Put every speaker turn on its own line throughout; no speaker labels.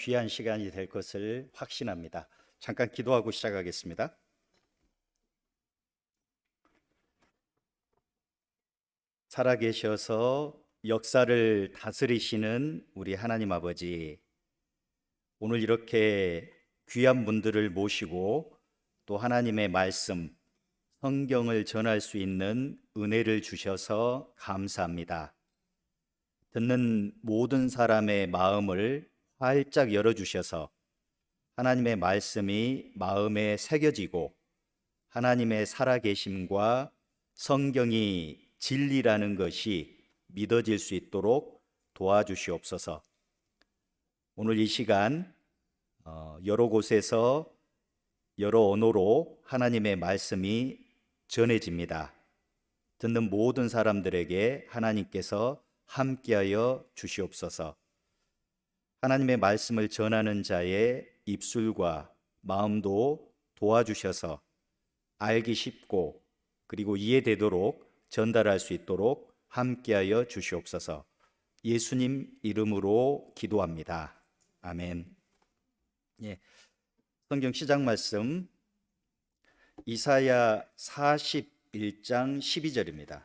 귀한 시간이 될 것을 확신합니다. 잠깐 기도하고 시작하겠습니다. 살아계셔서 역사를 다스리시는 우리 하나님 아버지, 오늘 이렇게 귀한 분들을 모시고 또 하나님의 말씀, 성경을 전할 수 있는 은혜를 주셔서 감사합니다. 듣는 모든 사람의 마음을 활짝 열어주셔서 하나님의 말씀이 마음에 새겨지고 하나님의 살아계심과 성경이 진리라는 것이 믿어질 수 있도록 도와주시옵소서. 오늘 이 시간 여러 곳에서 여러 언어로 하나님의 말씀이 전해집니다. 듣는 모든 사람들에게 하나님께서 함께하여 주시옵소서. 하나님의 말씀을 전하는 자의 입술과 마음도 도와주셔서 알기 쉽고 그리고 이해되도록 전달할 수 있도록 함께하여 주시옵소서. 예수님 이름으로 기도합니다. 아멘. 성경 시작 말씀 이사야 41장 12절입니다.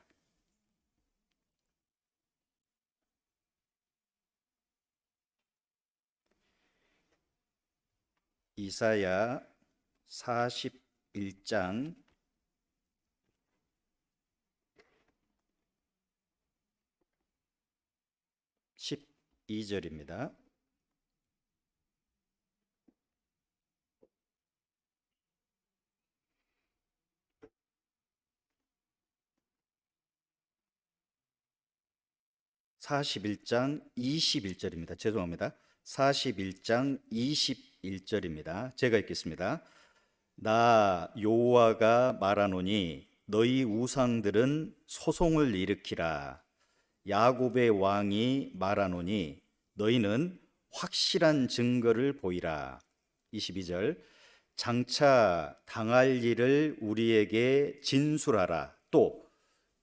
이사야 41장 12절입니다. (41장) 21절입니다. 죄송합니다. 41장 21절입니다. 제가 읽겠습니다. 나 여호와가 말하노니 너희 우상들은 소송을 일으키라. 야곱의 왕이 말하노니 너희는 확실한 증거를 보이라. 22절 장차 당할 일을 우리에게 진술하라. 또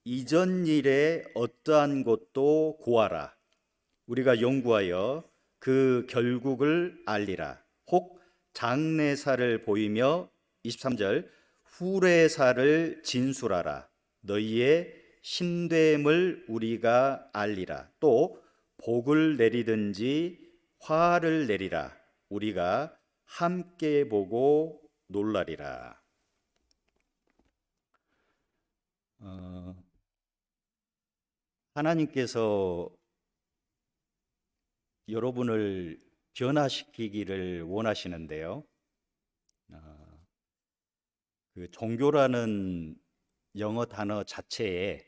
이전 일에 어떠한 것도 고하라. 우리가 연구하여 그 결국을 알리라. 혹 장래사를 보이며 23절 후래사를 진술하라. 너희의 신됨을 우리가 알리라. 또 복을 내리든지 화를 내리라. 우리가 함께 보고 놀라리라. 하나님께서 여러분을 변화시키기를 원하시는데요. 그 종교라는 영어 단어 자체에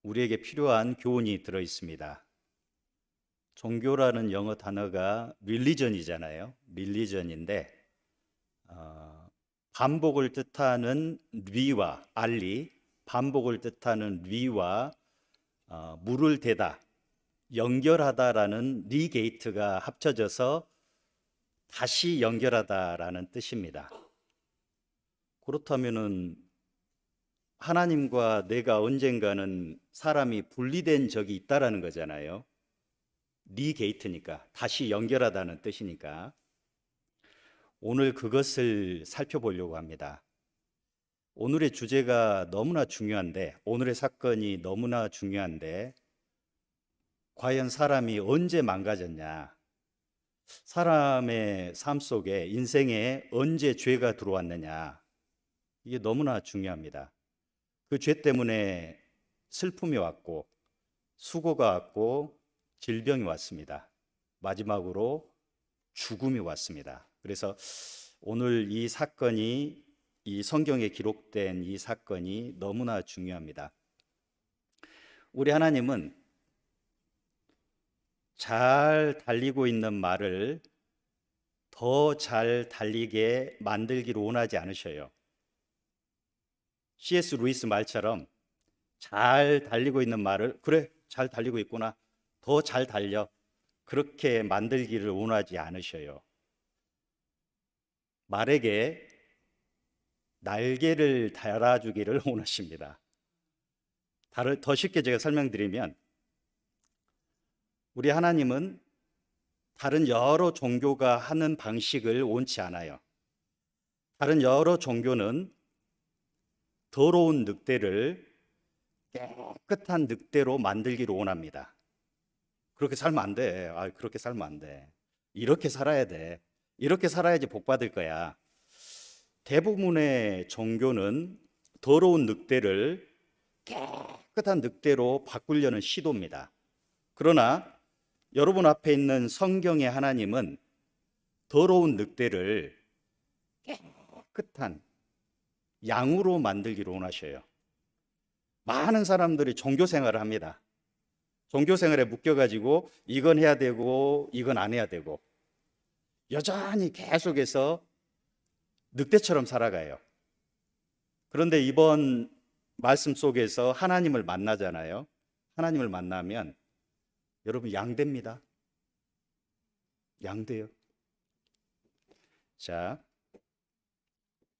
우리에게 필요한 교훈이 들어 있습니다. 종교라는 영어 단어가 religion이잖아요. religion인데 반복을 뜻하는 리와 알리, 반복을 뜻하는 리와 물을 대다, 연결하다라는 리게이트가 합쳐져서 다시 연결하다라는 뜻입니다. 그렇다면은 하나님과 내가 언젠가는 사람이 분리된 적이 있다라는 거잖아요. 리게이트니까, 다시 연결하다는 뜻이니까. 오늘 그것을 살펴보려고 합니다. 오늘의 주제가 너무나 중요한데, 오늘의 사건이 너무나 중요한데, 과연 사람이 언제 망가졌냐? 사람의 삶 속에, 인생에 언제 죄가 들어왔느냐? 이게 너무나 중요합니다. 그 죄 때문에 슬픔이 왔고, 수고가 왔고, 질병이 왔습니다. 마지막으로 죽음이 왔습니다. 그래서 오늘 이 사건이, 이 성경에 기록된 이 사건이 너무나 중요합니다. 우리 하나님은 잘 달리고 있는 말을 더 잘 달리게 만들기를 원하지 않으셔요. C.S. 루이스 말처럼 잘 달리고 있는 말을 그래, 잘 달리고 있구나, 더 잘 달려, 그렇게 만들기를 원하지 않으셔요. 말에게 날개를 달아주기를 원하십니다. 더 쉽게 제가 설명드리면, 우리 하나님은 다른 여러 종교가 하는 방식을 원치 않아요. 다른 여러 종교는 더러운 늑대를 깨끗한 늑대로 만들기를 원합니다. 그렇게 살면 안 돼. 그렇게 살면 안 돼. 이렇게 살아야 돼. 이렇게 살아야지 복 받을 거야. 대부분의 종교는 더러운 늑대를 깨끗한 늑대로 바꾸려는 시도입니다. 그러나 여러분 앞에 있는 성경의 하나님은 더러운 늑대를 깨끗한 양으로 만들기를 원하셔요. 많은 사람들이 종교 생활을 합니다. 종교 생활에 묶여가지고 이건 해야 되고 이건 안 해야 되고 여전히 계속해서 늑대처럼 살아가요. 그런데 이번 말씀 속에서 하나님을 만나잖아요. 하나님을 만나면 여러분 양됩니다. 양돼요. 자,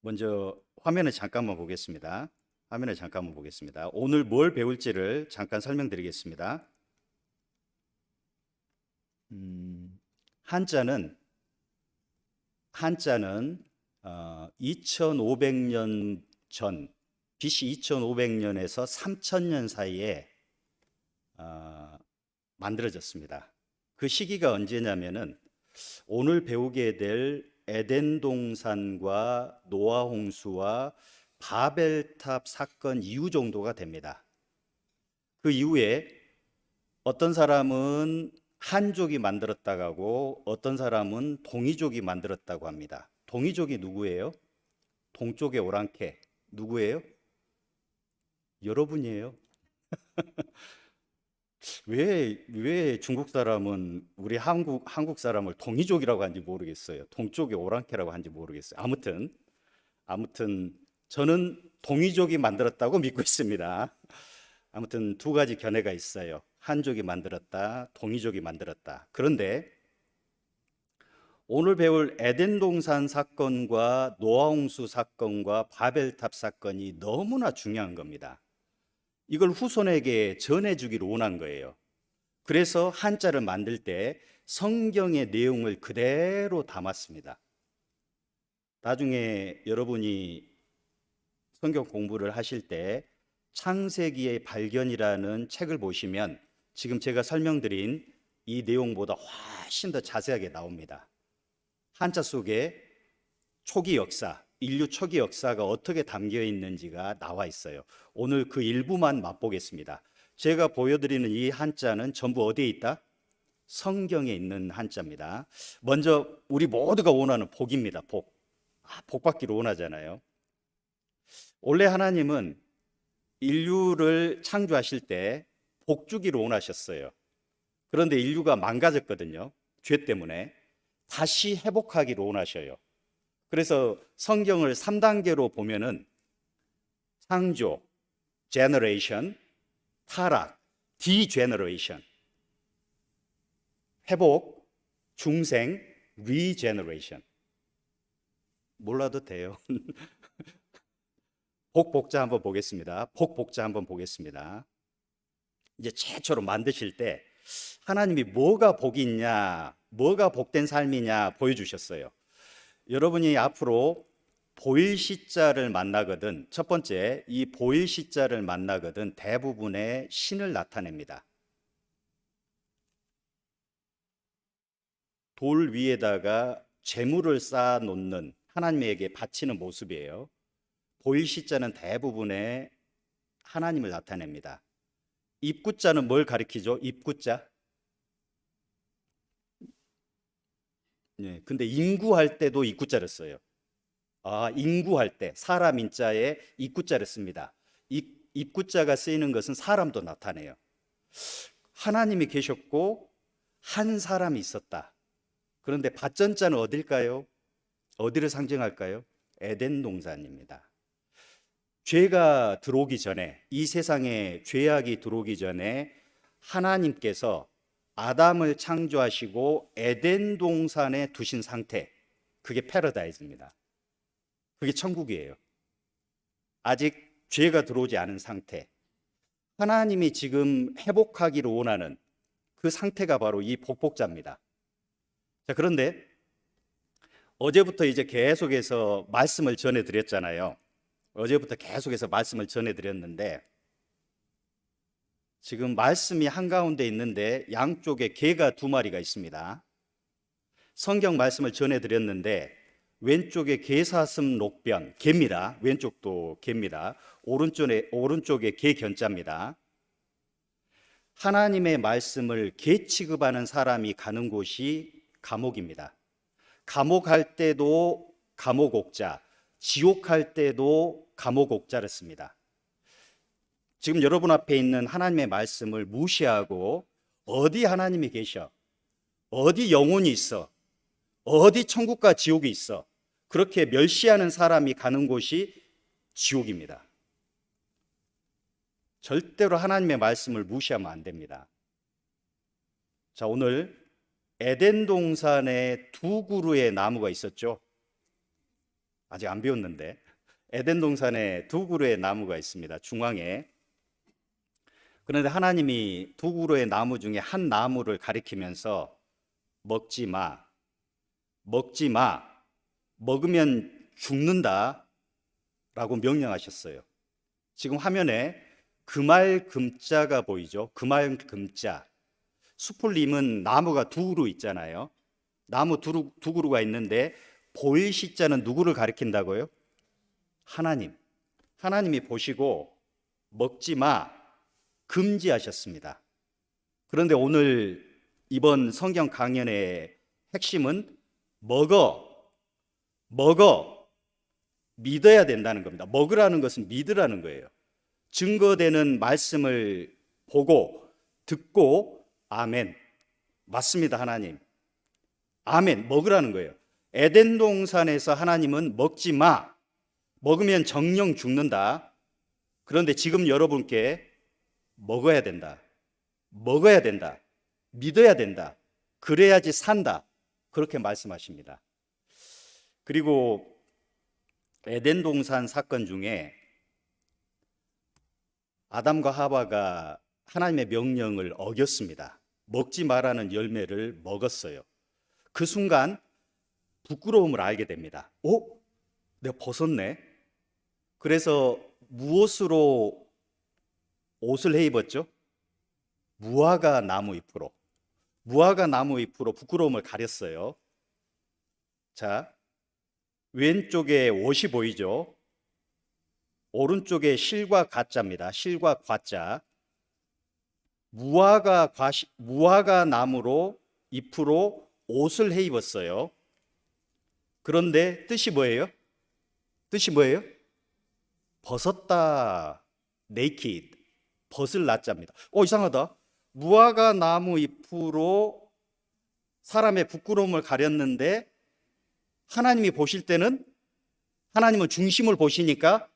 먼저 화면을 잠깐만 보겠습니다. 화면을 잠깐만 보겠습니다. 오늘 뭘 배울지를 잠깐 설명드리겠습니다. 한자는 2500년 전, BC 2500년에서 3000년 사이에 만들어졌습니다. 그 시기가 언제냐면은 오늘 배우게 될 에덴 동산과 노아 홍수와 바벨탑 사건 이후 정도가 됩니다. 그 이후에 어떤 사람은 한족이 만들었다고 하고 어떤 사람은 동이족이 만들었다고 합니다. 동이족이 누구예요? 동쪽의 오랑캐 누구예요? 여러분이에요. 왜 중국 사람은 우리 한국 사람을 동이족이라고 하는지 모르겠어요. 동쪽의 오랑캐라고 하는지 모르겠어요. 아무튼 저는 동이족이 만들었다고 믿고 있습니다. 아무튼 두 가지 견해가 있어요. 한족이 만들었다, 동이족이 만들었다. 그런데 오늘 배울 에덴 동산 사건과 노아 홍수 사건과 바벨탑 사건이 너무나 중요한 겁니다. 이걸 후손에게 전해주기를 원한 거예요. 그래서 한자를 만들 때 성경의 내용을 그대로 담았습니다. 나중에 여러분이 성경 공부를 하실 때 창세기의 발견이라는 책을 보시면 지금 제가 설명드린 이 내용보다 훨씬 더 자세하게 나옵니다. 한자 속에 초기 역사, 인류 초기 역사가 어떻게 담겨 있는지가 나와 있어요. 오늘 그 일부만 맛보겠습니다. 제가 보여드리는 이 한자는 전부 어디에 있다? 성경에 있는 한자입니다. 먼저 우리 모두가 원하는 복입니다. 복. 복 받기를 원하잖아요. 원래 하나님은 인류를 창조하실 때 복 주기를 원하셨어요. 그런데 인류가 망가졌거든요. 죄 때문에. 다시 회복하기를 원하셔요. 그래서 성경을 3단계로 보면은 창조, generation, 타락, degeneration, 회복, 중생, regeneration. 몰라도 돼요. 복자 한번 보겠습니다. 복자 한번 보겠습니다. 이제 최초로 만드실 때 하나님이 뭐가 복이 있냐, 뭐가 복된 삶이냐 보여주셨어요. 여러분이 앞으로 보일시자를 만나거든, 첫 번째 이 보일시자를 만나거든 대부분의 신을 나타냅니다. 돌 위에다가 재물을 쌓아 놓는 하나님에게 바치는 모습이에요. 보일시자는 대부분의 하나님을 나타냅니다. 입구자는 뭘 가리키죠? 입구자. 네, 근데 인구할 때도 입구자를 써요. 인구할 때 사람 인자에 입구자를 씁니다. 입구자가 쓰이는 것은 사람도 나타내요. 하나님이 계셨고 한 사람이 있었다. 그런데 밭전자는 어딜까요? 어디를 상징할까요? 에덴 동산입니다. 죄가 들어오기 전에, 이 세상에 죄악이 들어오기 전에 하나님께서 아담을 창조하시고 에덴 동산에 두신 상태, 그게 패러다이스입니다. 그게 천국이에요. 아직 죄가 들어오지 않은 상태, 하나님이 지금 회복하기를 원하는 그 상태가 바로 이 복복자입니다. 자, 그런데 어제부터 이제 계속해서 말씀을 전해드렸잖아요. 어제부터 계속해서 말씀을 전해드렸는데 지금 말씀이 한가운데 있는데 양쪽에 개가 두 마리가 있습니다. 성경 말씀을 전해드렸는데 왼쪽에 개사슴 녹변, 개입니다. 왼쪽도 개입니다. 오른쪽에 개 견자입니다. 하나님의 말씀을 개 취급하는 사람이 가는 곳이 감옥입니다. 감옥 갈 때도 감옥옥자, 지옥 갈 때도 감옥옥자를 씁니다. 지금 여러분 앞에 있는 하나님의 말씀을 무시하고 어디 하나님이 계셔? 어디 영혼이 있어? 어디 천국과 지옥이 있어? 그렇게 멸시하는 사람이 가는 곳이 지옥입니다. 절대로 하나님의 말씀을 무시하면 안 됩니다. 자, 오늘 에덴 동산에 두 그루의 나무가 있었죠. 아직 안 배웠는데 에덴 동산에 두 그루의 나무가 있습니다. 중앙에. 그런데 하나님이 두 그루의 나무 중에 한 나무를 가리키면서 먹지 마, 먹지 마, 먹으면 죽는다 라고 명령하셨어요. 지금 화면에 금알 금자가 보이죠? 금알 금자. 수풀림은 나무가 두 그루 있잖아요. 나무 두 그루가 있는데 보일 시자는 누구를 가리킨다고요? 하나님. 하나님이 보시고 먹지 마, 금지하셨습니다. 그런데 오늘 이번 성경 강연의 핵심은 먹어, 믿어야 된다는 겁니다. 먹으라는 것은 믿으라는 거예요. 증거되는 말씀을 보고 듣고 아멘, 맞습니다 하나님, 아멘, 먹으라는 거예요. 에덴 동산에서 하나님은 먹지 마, 먹으면 정령 죽는다. 그런데 지금 여러분께 먹어야 된다, 먹어야 된다, 믿어야 된다, 그래야지 산다, 그렇게 말씀하십니다. 그리고 에덴 동산 사건 중에 아담과 하와가 하나님의 명령을 어겼습니다. 먹지 말라는 열매를 먹었어요. 그 순간 부끄러움을 알게 됩니다. 내가 벗었네. 그래서 무엇으로 옷을 해 입었죠? 무화과 나무 잎으로. 무화과 나무 잎으로 부끄러움을 가렸어요. 자, 왼쪽에 옷이 보이죠? 오른쪽에 실과 가짜입니다. 실과 과자. 무화과 나무로 잎으로 옷을 해 입었어요. 그런데 뜻이 뭐예요? 뜻이 뭐예요? 벗었다. naked. 벗을 나자입니다. 이상하다. 무화과 나무 잎으로 사람의 부끄러움을 가렸는데 하나님이 보실 때는, 하나님은 중심을 보시니까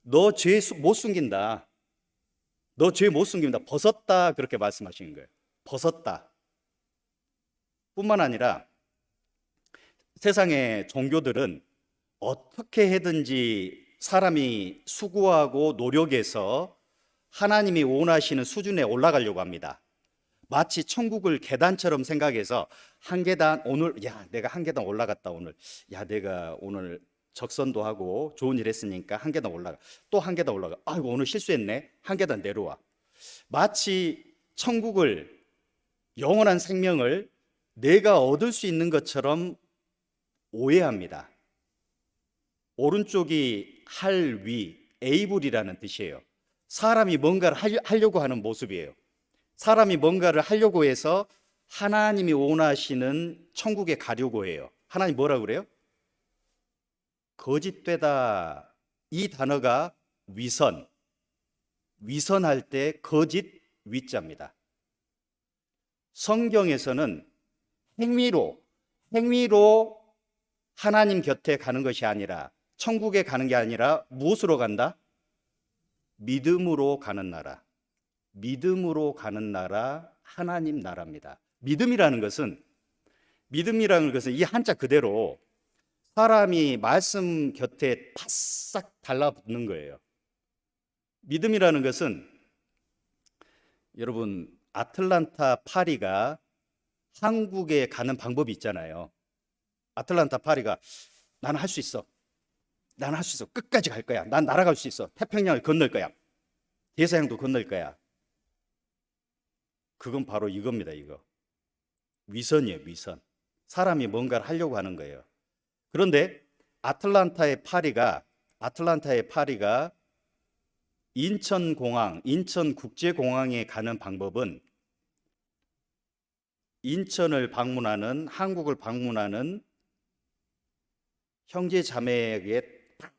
너 죄 못 숨긴다, 너 죄 못 숨긴다, 벗었다, 그렇게 말씀하시는 거예요. 벗었다. 뿐만 아니라 세상의 종교들은 어떻게 해든지 사람이 수고하고 노력해서 하나님이 원하시는 수준에 올라가려고 합니다. 마치 천국을 계단처럼 생각해서 한 계단, 오늘 내가 한 계단 올라갔다, 오늘 내가 오늘 적선도 하고 좋은 일 했으니까 한 계단 올라가, 또 한 계단 올라가, 아이고 오늘 실수했네, 한 계단 내려와. 마치 천국을, 영원한 생명을 내가 얻을 수 있는 것처럼 오해합니다. 오른쪽이 할 위, 에이블이라는 뜻이에요. 사람이 뭔가를 하려고 하는 모습이에요. 사람이 뭔가를 하려고 해서 하나님이 원하시는 천국에 가려고 해요. 하나님 뭐라고 그래요? 거짓되다. 이 단어가 위선할 때 거짓 위자입니다. 성경에서는 행위로 하나님 곁에 가는 것이 아니라, 천국에 가는 게 아니라 무엇으로 간다? 믿음으로 가는 나라. 믿음으로 가는 나라, 하나님 나라입니다. 믿음이라는 것은 이 한자 그대로 사람이 말씀 곁에 바싹 달라붙는 거예요. 믿음이라는 것은, 여러분, 아틀란타 파리가 한국에 가는 방법이 있잖아요. 아틀란타 파리가 나는 할 수 있어. 나는 할 수 있어. 끝까지 갈 거야. 난 날아갈 수 있어. 태평양을 건널 거야. 대서양도 건널 거야. 그건 바로 이겁니다, 이거. 위선이에요, 위선. 사람이 뭔가를 하려고 하는 거예요. 그런데 아틀란타의 파리가 인천공항, 인천국제공항에 가는 방법은 인천을 방문하는, 한국을 방문하는 형제 자매에게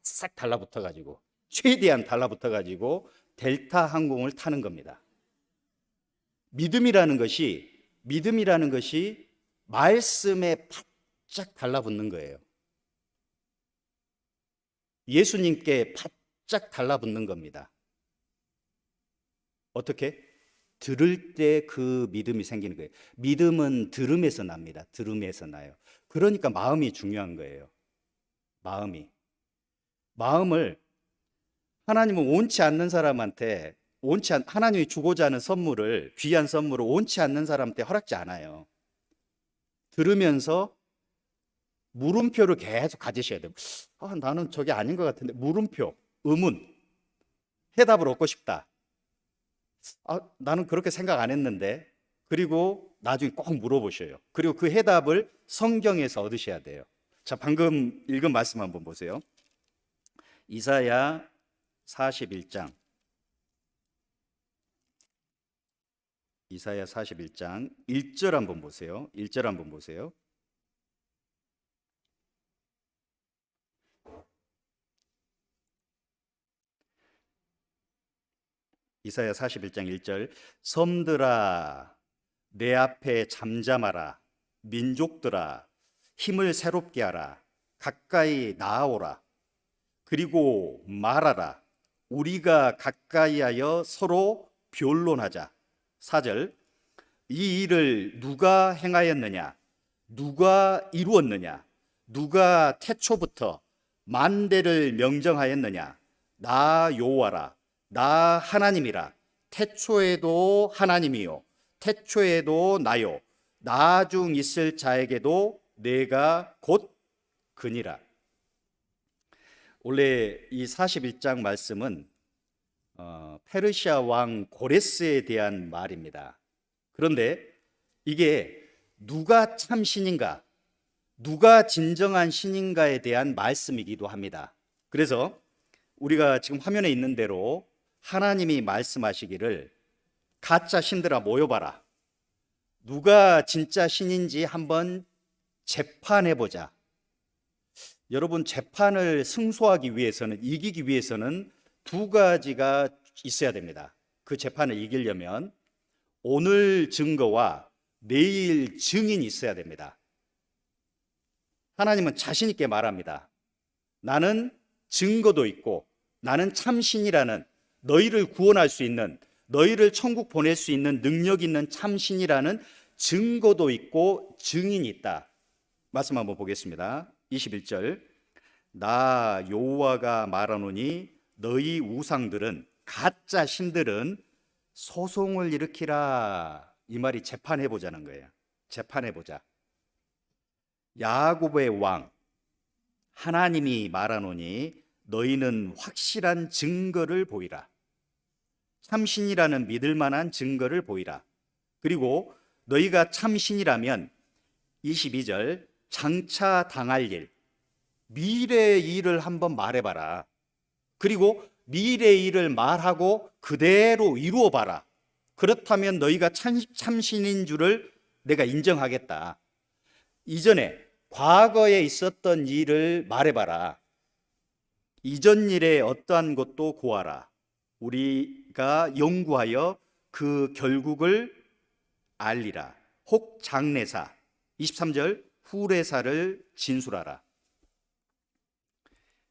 싹 달라붙어 가지고, 최대한 달라붙어 가지고 델타 항공을 타는 겁니다. 믿음이라는 것이 말씀에 바짝 달라붙는 거예요. 예수님께 바짝 달라붙는 겁니다. 어떻게? 들을 때 그 믿음이 생기는 거예요. 믿음은 들음에서 납니다. 들음에서 나요. 그러니까 마음이 중요한 거예요. 마음을 하나님은 원치 않는 사람한테 하나님이 주고자 하는 선물을, 귀한 선물을 원치 않는 사람한테 허락지 않아요. 들으면서 물음표를 계속 가지셔야 돼요. 나는 저게 아닌 것 같은데. 물음표, 의문, 해답을 얻고 싶다. 나는 그렇게 생각 안 했는데. 그리고 나중에 꼭 물어보셔요. 그리고 그 해답을 성경에서 얻으셔야 돼요. 자, 방금 읽은 말씀 한번 보세요. 이사야 41장. 이사야 41장 1절 한번 보세요. 1절 한번 보세요. 이사야 41장 1절. 섬들아 내 앞에 잠잠하라. 민족들아 힘을 새롭게 하라. 가까이 나아오라. 그리고 말하라. 우리가 가까이하여 서로 변론하자. 4절. 이 일을 누가 행하였느냐? 누가 이루었느냐? 누가 태초부터 만대를 명정하였느냐? 나 여호와라. 나 하나님이라. 태초에도 하나님이요 태초에도 나요 나중 있을 자에게도 내가 곧 그니라. 원래 이 41장 말씀은 페르시아 왕 고레스에 대한 말입니다. 그런데 이게 누가 참 신인가, 누가 진정한 신인가에 대한 말씀이기도 합니다. 그래서 우리가 지금 화면에 있는 대로 하나님이 말씀하시기를 가짜 신들아 모여봐라. 누가 진짜 신인지 한번 재판해보자. 여러분, 재판을 승소하기 위해서는, 이기기 위해서는 두 가지가 있어야 됩니다. 그 재판을 이기려면 오늘 증거와 내일 증인이 있어야 됩니다. 하나님은 자신 있게 말합니다. 나는 증거도 있고 나는 참신이라는, 너희를 구원할 수 있는, 너희를 천국 보낼 수 있는 능력 있는 참신이라는 증거도 있고 증인이 있다. 말씀 한번 보겠습니다. 21절. 나 여호와가 말하노니 너희 우상들은, 가짜 신들은 소송을 일으키라. 이 말이 재판해보자는 거예요. 재판해보자. 야곱의 왕 하나님이 말하노니 너희는 확실한 증거를 보이라. 참신이라는 믿을 만한 증거를 보이라. 그리고 너희가 참신이라면 22절. 장차 당할 일, 미래의 일을 한번 말해봐라. 그리고 미래의 일을 말하고 그대로 이루어봐라. 그렇다면 너희가 참신인 줄을 내가 인정하겠다. 이전에 과거에 있었던 일을 말해봐라. 이전 일에 어떠한 것도 고하라. 우리가 연구하여 그 결국을 알리라. 혹 장래사. 23절. 후레사를 진술하라.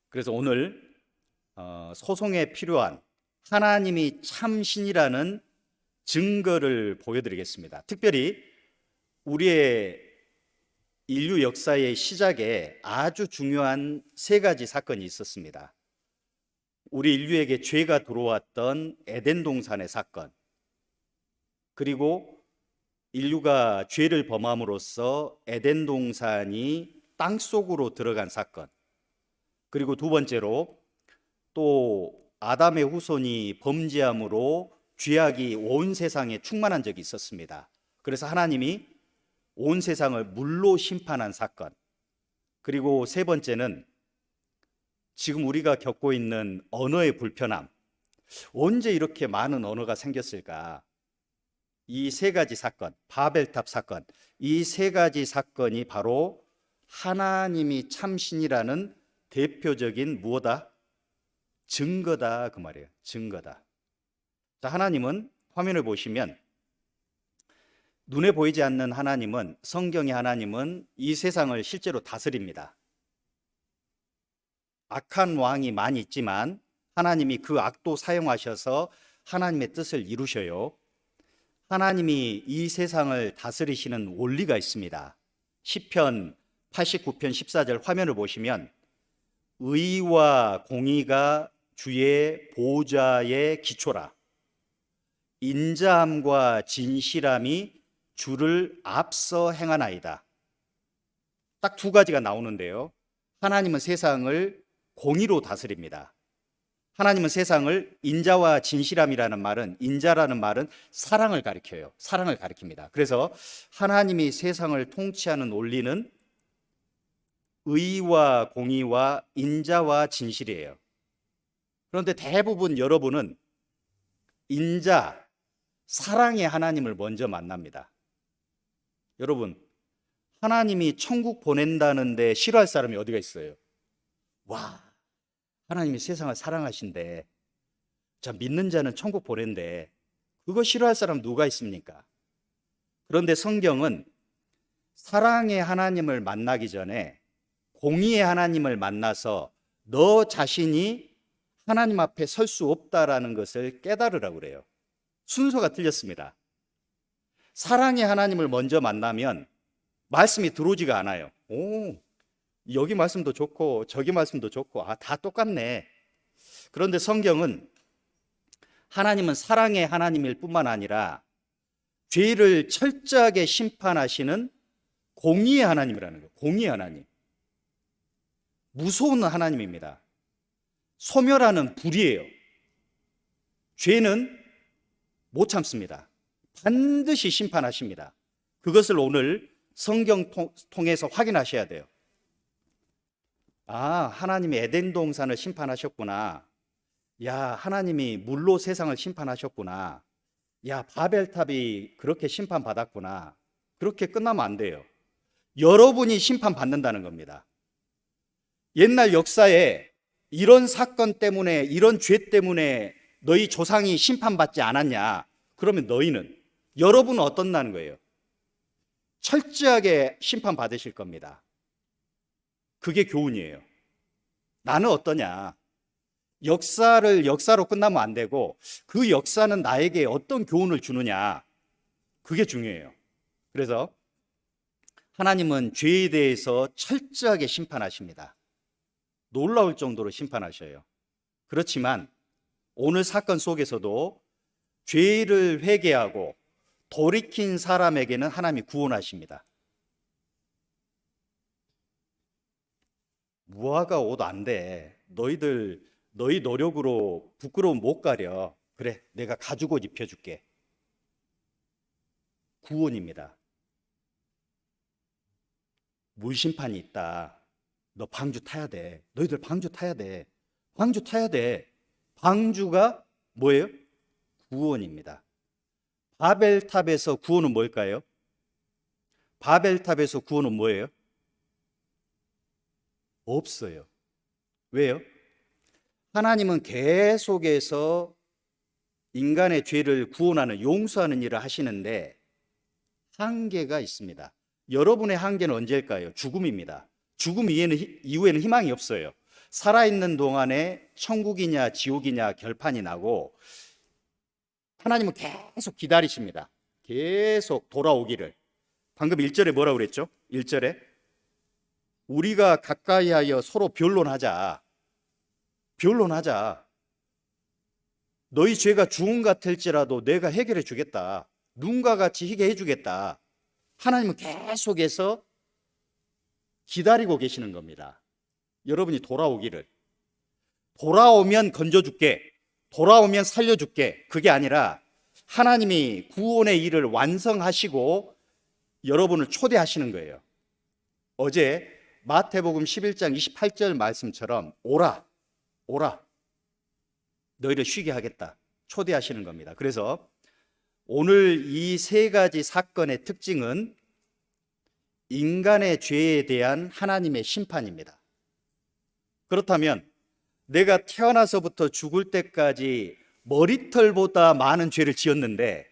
그래서 오늘 소송에 필요한 하나님이 참신이라는 증거를 보여드리겠습니다. 특별히 우리의 인류 역사의 시작에 아주 중요한 세 가지 사건이 있었습니다. 우리 인류에게 죄가 들어왔던 에덴 동산의 사건, 그리고 인류가 죄를 범함으로써 에덴 동산이 땅속으로 들어간 사건. 그리고 두 번째로 또 아담의 후손이 범죄함으로 죄악이 온 세상에 충만한 적이 있었습니다. 그래서 하나님이 온 세상을 물로 심판한 사건. 그리고 세 번째는 지금 우리가 겪고 있는 언어의 불편함. 언제 이렇게 많은 언어가 생겼을까? 이 세 가지 사건, 바벨탑 사건, 이 세 가지 사건이 바로 하나님이 참신이라는 대표적인 무엇다? 증거다, 그 말이에요. 증거다. 자, 하나님은 화면을 보시면 눈에 보이지 않는 하나님은, 성경의 하나님은 이 세상을 실제로 다스립니다. 악한 왕이 많이 있지만 하나님이 그 악도 사용하셔서 하나님의 뜻을 이루셔요. 하나님이 이 세상을 다스리시는 원리가 있습니다. 시편 89편 14절 화면을 보시면 의와 공의가 주의 보좌의 기초라. 인자함과 진실함이 주를 앞서 행하나이다. 딱 두 가지가 나오는데요. 하나님은 세상을 공의로 다스립니다. 하나님은 세상을, 인자와 진실함이라는 말은, 인자라는 말은 사랑을 가리켜요. 사랑을 가리킵니다. 그래서 하나님이 세상을 통치하는 원리는 의와 공의와 인자와 진실이에요. 그런데 대부분 여러분은 인자, 사랑의 하나님을 먼저 만납니다. 여러분, 하나님이 천국 보낸다는데 싫어할 사람이 어디가 있어요? 와, 하나님이 세상을 사랑하신대. 자, 믿는 자는 천국 보낸대. 그거 싫어할 사람 누가 있습니까? 그런데 성경은 사랑의 하나님을 만나기 전에 공의의 하나님을 만나서 너 자신이 하나님 앞에 설 수 없다라는 것을 깨달으라고 그래요. 순서가 틀렸습니다. 사랑의 하나님을 먼저 만나면 말씀이 들어오지가 않아요. 오, 여기 말씀도 좋고 저기 말씀도 좋고 다 똑같네. 그런데 성경은 하나님은 사랑의 하나님일 뿐만 아니라 죄를 철저하게 심판하시는 공의의 하나님이라는 거예요. 공의의 하나님. 무서운 하나님입니다. 소멸하는 불이에요. 죄는 못 참습니다. 반드시 심판하십니다. 그것을 오늘 성경 통해서 확인하셔야 돼요. 아, 하나님이 에덴 동산을 심판하셨구나. 야, 하나님이 물로 세상을 심판하셨구나. 야, 바벨탑이 그렇게 심판받았구나. 그렇게 끝나면 안 돼요. 여러분이 심판받는다는 겁니다. 옛날 역사에 이런 사건 때문에, 이런 죄 때문에 너희 조상이 심판받지 않았냐? 그러면 너희는, 여러분은 어떻다는 거예요? 철저하게 심판받으실 겁니다. 그게 교훈이에요. 나는 어떠냐? 역사를 역사로 끝나면 안 되고 그 역사는 나에게 어떤 교훈을 주느냐? 그게 중요해요. 그래서 하나님은 죄에 대해서 철저하게 심판하십니다. 놀라울 정도로 심판하셔요. 그렇지만 오늘 사건 속에서도 죄를 회개하고 돌이킨 사람에게는 하나님이 구원하십니다. 무화과 옷 안 돼. 너희 노력으로 부끄러움 못 가려. 그래, 내가 가죽옷 입혀줄게. 구원입니다. 물심판이 있다. 너 방주 타야 돼. 너희들 방주 타야 돼. 방주 타야 돼. 방주가 뭐예요? 구원입니다. 바벨탑에서 구원은 뭘까요? 바벨탑에서 구원은 뭐예요? 없어요. 왜요? 하나님은 계속해서 인간의 죄를 구원하는, 용서하는 일을 하시는데 한계가 있습니다. 여러분의 한계는 언제일까요? 죽음입니다. 죽음 이후에는 희망이 없어요. 살아있는 동안에 천국이냐 지옥이냐 결판이 나고 하나님은 계속 기다리십니다. 계속 돌아오기를. 방금 1절에 뭐라고 그랬죠? 1절에 우리가 가까이 하여 서로 변론하자. 변론하자. 너희 죄가 죽음 같을지라도 내가 해결해 주겠다. 눈과 같이 희게 해주겠다. 하나님은 계속해서 기다리고 계시는 겁니다. 여러분이 돌아오기를. 돌아오면 건져줄게. 돌아오면 살려줄게. 그게 아니라 하나님이 구원의 일을 완성하시고 여러분을 초대하시는 거예요. 어제 마태복음 11장 28절 말씀처럼 오라, 오라. 너희를 쉬게 하겠다. 초대하시는 겁니다. 그래서 오늘 이 세 가지 사건의 특징은 인간의 죄에 대한 하나님의 심판입니다. 그렇다면 내가 태어나서부터 죽을 때까지 머리털보다 많은 죄를 지었는데,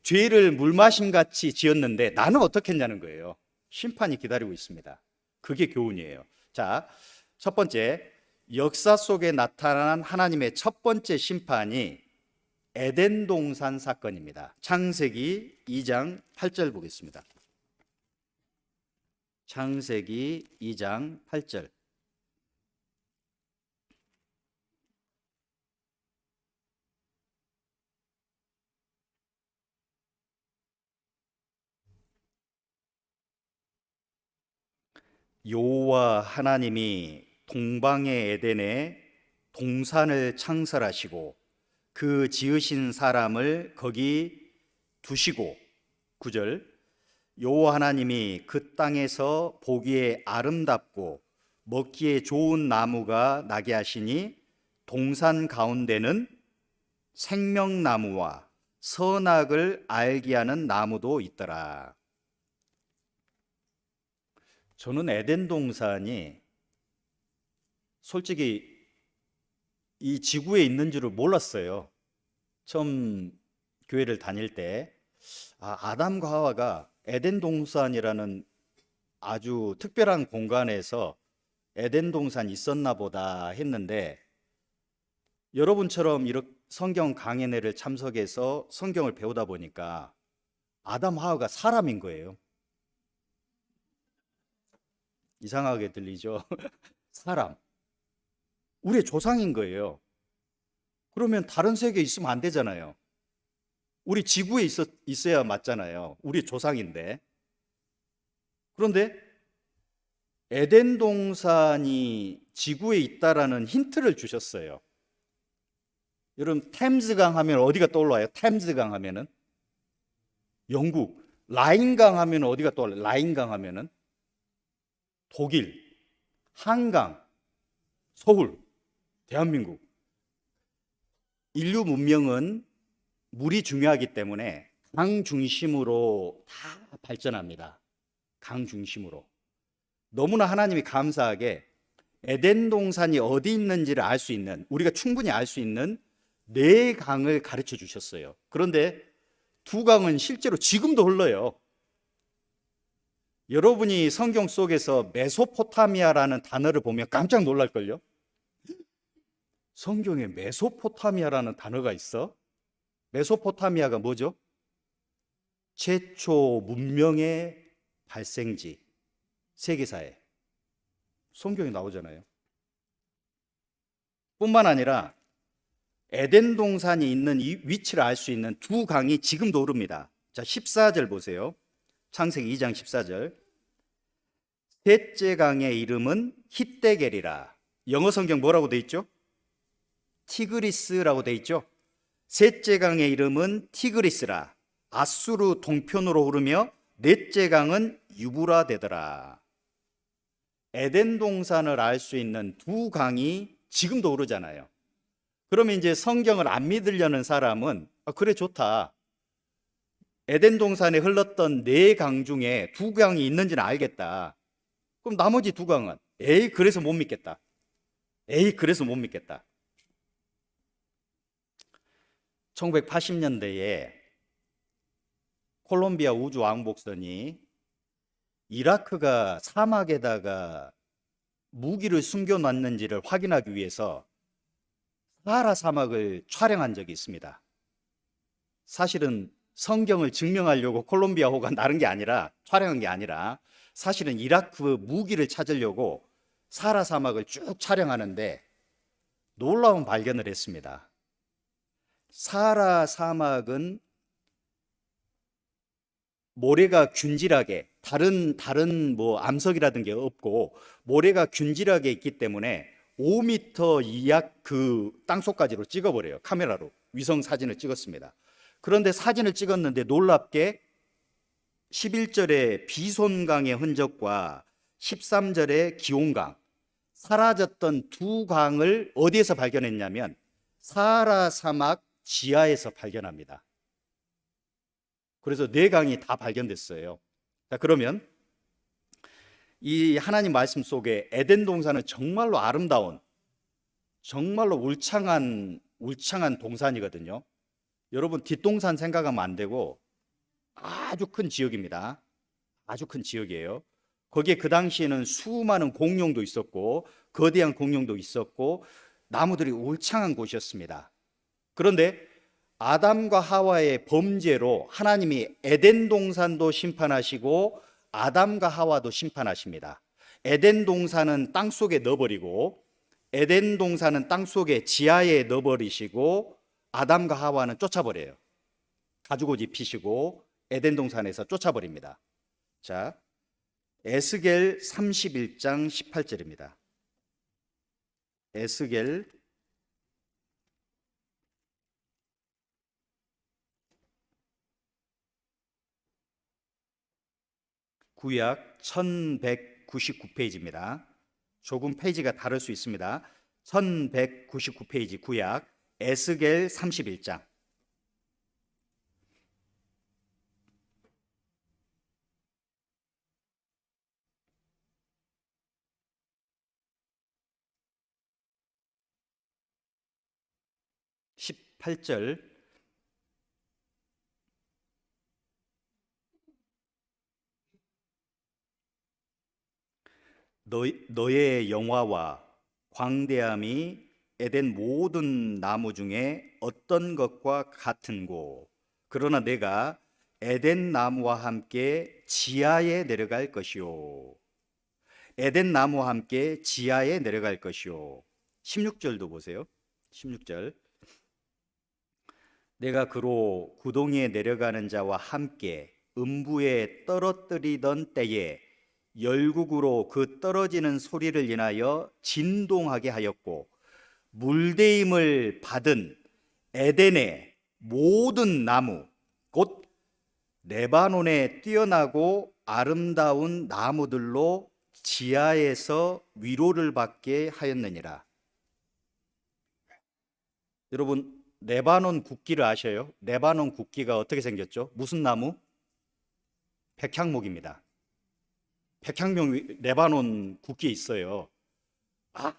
죄를 물마심같이 지었는데 나는 어떻게 했냐는 거예요. 심판이 기다리고 있습니다. 그게 교훈이에요. 자, 첫 번째, 역사 속에 나타난 하나님의 첫 번째 심판이 에덴 동산 사건입니다. 창세기 2장 8절 보겠습니다. 창세기 2장 8절. 여호와 하나님이 동방의 에덴에 동산을 창설하시고 그 지으신 사람을 거기 두시고, 9절, 여호와 하나님이 그 땅에서 보기에 아름답고 먹기에 좋은 나무가 나게 하시니 동산 가운데는 생명나무와 선악을 알게 하는 나무도 있더라. 저는 에덴 동산이 솔직히 이 지구에 있는 줄을 몰랐어요. 처음 교회를 다닐 때 아담과 하와가 에덴 동산이라는 아주 특별한 공간에서 에덴 동산이 있었나 보다 했는데, 여러분처럼 이렇게 성경 강연회를 참석해서 성경을 배우다 보니까 아담 하와가 사람인 거예요. 이상하게 들리죠? 사람. 우리의 조상인 거예요. 그러면 다른 세계에 있으면 안 되잖아요. 우리 지구에 있어야 맞잖아요. 우리 조상인데. 그런데 에덴 동산이 지구에 있다라는 힌트를 주셨어요. 여러분, 템즈강 하면 어디가 떠올라요? 템즈강 하면은 영국. 라인강 하면 어디가 떠올라요? 라인강 하면은 독일. 한강, 서울, 대한민국. 인류 문명은 물이 중요하기 때문에 강 중심으로 다 발전합니다. 강 중심으로. 너무나 하나님이 감사하게 에덴 동산이 어디 있는지를 알 수 있는, 우리가 충분히 알 수 있는 네 강을 가르쳐 주셨어요. 그런데 두 강은 실제로 지금도 흘러요. 여러분이 성경 속에서 메소포타미아라는 단어를 보면 깜짝 놀랄걸요? 성경에 메소포타미아라는 단어가 있어? 메소포타미아가 뭐죠? 최초 문명의 발생지, 세계사에 성경에 나오잖아요. 뿐만 아니라 에덴 동산이 있는 이 위치를 알 수 있는 두 강이 지금도 흐릅니다. 자, 14절 보세요. 창세기 2장 14절. 셋째 강의 이름은 히데겔이라. 영어 성경 뭐라고 돼 있죠? 티그리스라고 돼 있죠. 셋째 강의 이름은 티그리스라. 아수르 동편으로 흐르며 넷째 강은 유브라데더라. 에덴 동산을 알 수 있는 두 강이 지금도 흐르잖아요. 그러면 이제 성경을 안 믿으려는 사람은 그래, 좋다. 에덴 동산에 흘렀던 네 강 중에 두 강이 있는지는 알겠다. 그럼 나머지 두 강은 에이, 그래서 못 믿겠다. 에이, 그래서 못 믿겠다. 1980년대에 콜롬비아 우주왕복선이 이라크가 사막에다가 무기를 숨겨놨는지를 확인하기 위해서 사하라 사막을 촬영한 적이 있습니다. 사실은 성경을 증명하려고 콜롬비아호가 나른 게 아니라, 촬영한 게 아니라, 사실은 이라크 무기를 찾으려고 사하라 사막을 쭉 촬영하는데 놀라운 발견을 했습니다. 사하라 사막은 모래가 균질하게 다른 뭐 암석이라든 게 없고 모래가 균질하게 있기 때문에 5m 이하 그 땅속까지로 찍어버려요. 카메라로 위성 사진을 찍었습니다. 그런데 사진을 찍었는데 놀랍게 11절의 비손강의 흔적과 13절의 기온강, 사라졌던 두 강을 어디에서 발견했냐면 사하라 사막 지하에서 발견합니다. 그래서 네 강이 다 발견됐어요. 자, 그러면 이 하나님 말씀 속에 에덴 동산은 정말로 아름다운, 정말로 울창한 동산이거든요. 여러분 뒷동산 생각하면 안 되고 아주 큰 지역입니다. 아주 큰 지역이에요. 거기에 그 당시에는 수많은 공룡도 있었고 거대한 공룡도 있었고 나무들이 울창한 곳이었습니다. 그런데 아담과 하와의 범죄로 하나님이 에덴 동산도 심판하시고 아담과 하와도 심판하십니다. 에덴 동산은 땅속에 넣어버리고 에덴 동산은 땅속에 지하에 넣어버리시고 아담과 하와는 쫓아버려요. 가죽옷 입히시고 에덴 동산에서 쫓아버립니다. 자, 에스겔 31장 18절입니다. 에스겔 구약 1199페이지입니다. 조금 페이지가 다를 수 있습니다. 1199페이지 구약 에스겔 31장 18절 너의 영화와 광대함이 에덴 모든 나무 중에 어떤 것과 같은고 그러나 내가 에덴 나무와 함께 지하에 내려갈 것이요 에덴 나무와 함께 지하에 내려갈 것이요 16절도 보세요. 16절 내가 그로 구덩이에 내려가는 자와 함께 음부에 떨어뜨리던 때에 열국으로 그 떨어지는 소리를 인하여 진동하게 하였고 물대임을 받은 에덴의 모든 나무 곧 레바논에 뛰어나고 아름다운 나무들로 지하에서 위로를 받게 하였느니라. 여러분 레바논 국기를 아셔요? 레바논 국기가 어떻게 생겼죠? 무슨 나무? 백향목입니다. 백향목 레바논 국기에 있어요.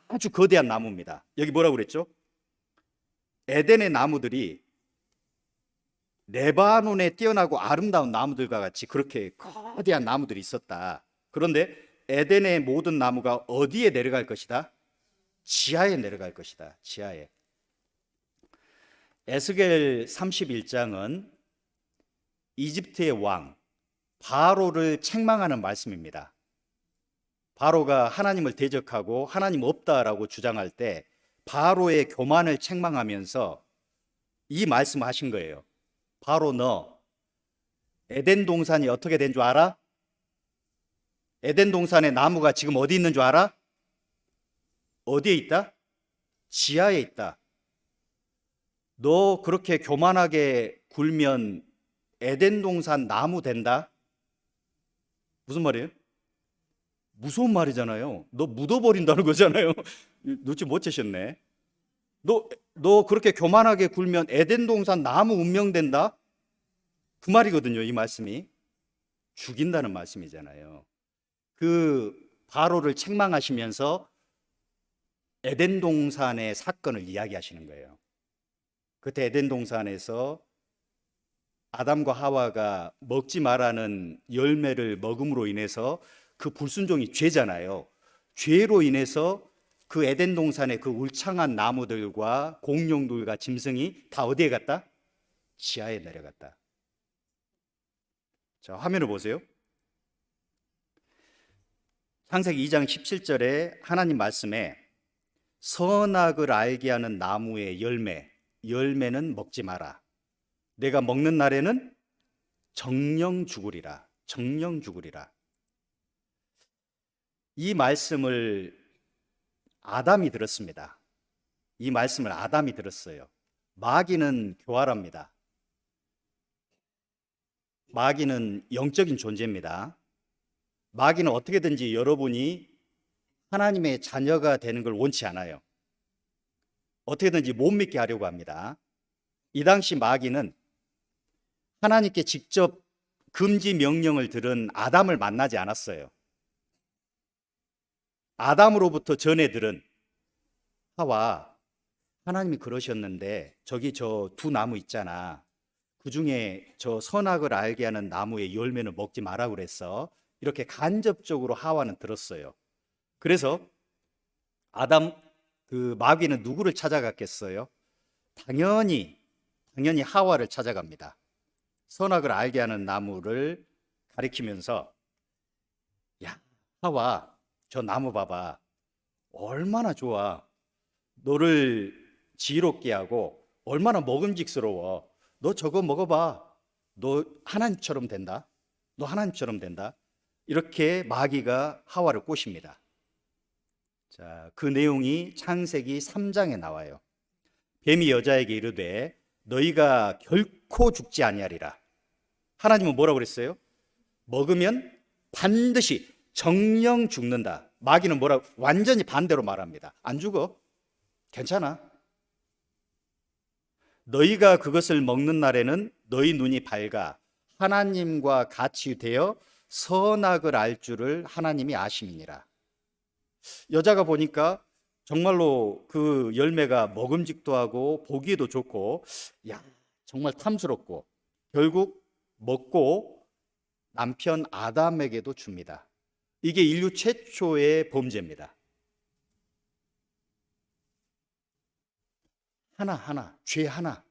아주 거대한 나무입니다. 여기 뭐라고 그랬죠? 에덴의 나무들이 레바논에 뛰어나고 아름다운 나무들과 같이 그렇게 거대한 나무들이 있었다. 그런데 에덴의 모든 나무가 어디에 내려갈 것이다? 지하에 내려갈 것이다. 지하에. 에스겔 31장은 이집트의 왕 바로를 책망하는 말씀입니다. 바로가 하나님을 대적하고 하나님 없다라고 주장할 때 바로의 교만을 책망하면서 이 말씀을 하신 거예요. 바로 너 에덴 동산이 어떻게 된 줄 알아? 에덴 동산의 나무가 지금 어디 있는 줄 알아? 어디에 있다? 지하에 있다. 너 그렇게 교만하게 굴면 에덴 동산 나무 된다? 무슨 말이에요? 무서운 말이잖아요. 너 묻어버린다는 거잖아요. 눈치 못 채셨네. 너 그렇게 교만하게 굴면 에덴 동산 나무 운명된다? 그 말이거든요. 이 말씀이 죽인다는 말씀이잖아요. 그 바로를 책망하시면서 에덴 동산의 사건을 이야기하시는 거예요. 그때 에덴 동산에서 아담과 하와가 먹지 말라는 열매를 먹음으로 인해서 그 불순종이 죄잖아요. 죄로 인해서 그 에덴 동산의 그 울창한 나무들과 공룡들과 짐승이 다 어디에 갔다? 지하에 내려갔다. 자, 화면을 보세요. 창세기 2장 17절에 하나님 말씀에 선악을 알게 하는 나무의 열매는 먹지 마라. 내가 먹는 날에는 정령 죽으리라. 정령 죽으리라. 이 말씀을 아담이 들었습니다. 이 말씀을 아담이 들었어요. 마귀는 교활합니다. 마귀는 영적인 존재입니다. 마귀는 어떻게든지 여러분이 하나님의 자녀가 되는 걸 원치 않아요. 어떻게든지 못 믿게 하려고 합니다. 이 당시 마귀는 하나님께 직접 금지 명령을 들은 아담을 만나지 않았어요. 아담으로부터 전해 들은 하와, 하나님이 그러셨는데 저기 저 두 나무 있잖아. 그 중에 저 선악을 알게 하는 나무의 열매는 먹지 마라 그랬어. 이렇게 간접적으로 하와는 들었어요. 그래서 그 마귀는 누구를 찾아갔겠어요? 당연히 하와를 찾아갑니다. 선악을 알게 하는 나무를 가리키면서, 야, 하와, 저 나무 봐봐. 얼마나 좋아. 너를 지혜롭게 하고 얼마나 먹음직스러워. 너 저거 먹어봐. 너 하나님처럼 된다. 너 하나님처럼 된다. 이렇게 마귀가 하와를 꼬십니다. 자, 그 내용이 창세기 3장에 나와요. 뱀이 여자에게 이르되 너희가 결코 죽지 아니하리라. 하나님은 뭐라고 그랬어요? 먹으면 반드시 정령 죽는다. 마귀는 뭐라고? 완전히 반대로 말합니다. 안 죽어. 괜찮아. 너희가 그것을 먹는 날에는 너희 눈이 밝아 하나님과 같이 되어 선악을 알 줄을 하나님이 아심이니라. 여자가 보니까 정말로 그 열매가 먹음직도 하고 보기에도 좋고, 야, 정말 탐스럽고, 결국 먹고 남편 아담에게도 줍니다. 이게 인류 최초의 범죄입니다. 죄 하나.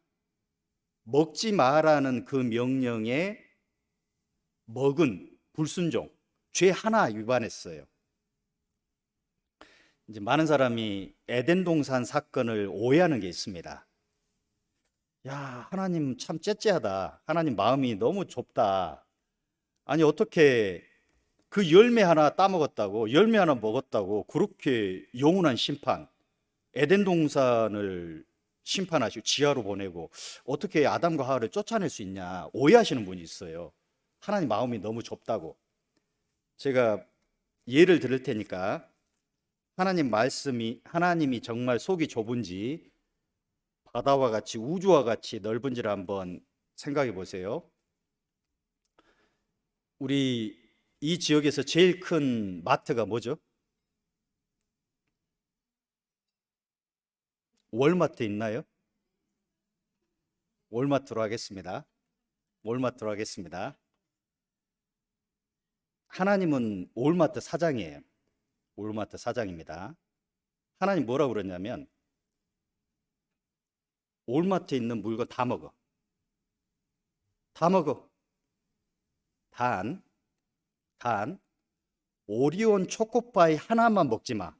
먹지 마라는 그 명령에 먹은 불순종, 죄 하나 위반했어요. 이제 많은 사람이 에덴 동산 사건을 오해하는 게 있습니다. 야, 하나님 참 째째하다. 하나님 마음이 너무 좁다. 아니, 어떻게 그 열매 하나 따먹었다고, 열매 하나 먹었다고 그렇게 영원한 심판, 에덴 동산을 심판하시고 지하로 보내고 어떻게 아담과 하와를 쫓아낼 수 있냐 오해하시는 분이 있어요. 하나님 마음이 너무 좁다고. 제가 예를 들을 테니까 하나님이 정말 속이 좁은지 바다와 같이 우주와 같이 넓은지를 한번 생각해 보세요. 우리 이 지역에서 제일 큰 마트가 뭐죠? 월마트 있나요? 월마트로 하겠습니다. 월마트로 하겠습니다. 하나님은 월마트 사장이에요. 월마트 사장입니다. 하나님 뭐라고 그러냐면 월마트에 있는 물건 다 먹어. 다 먹어. 단 오리온 초코파이 하나만 먹지 마.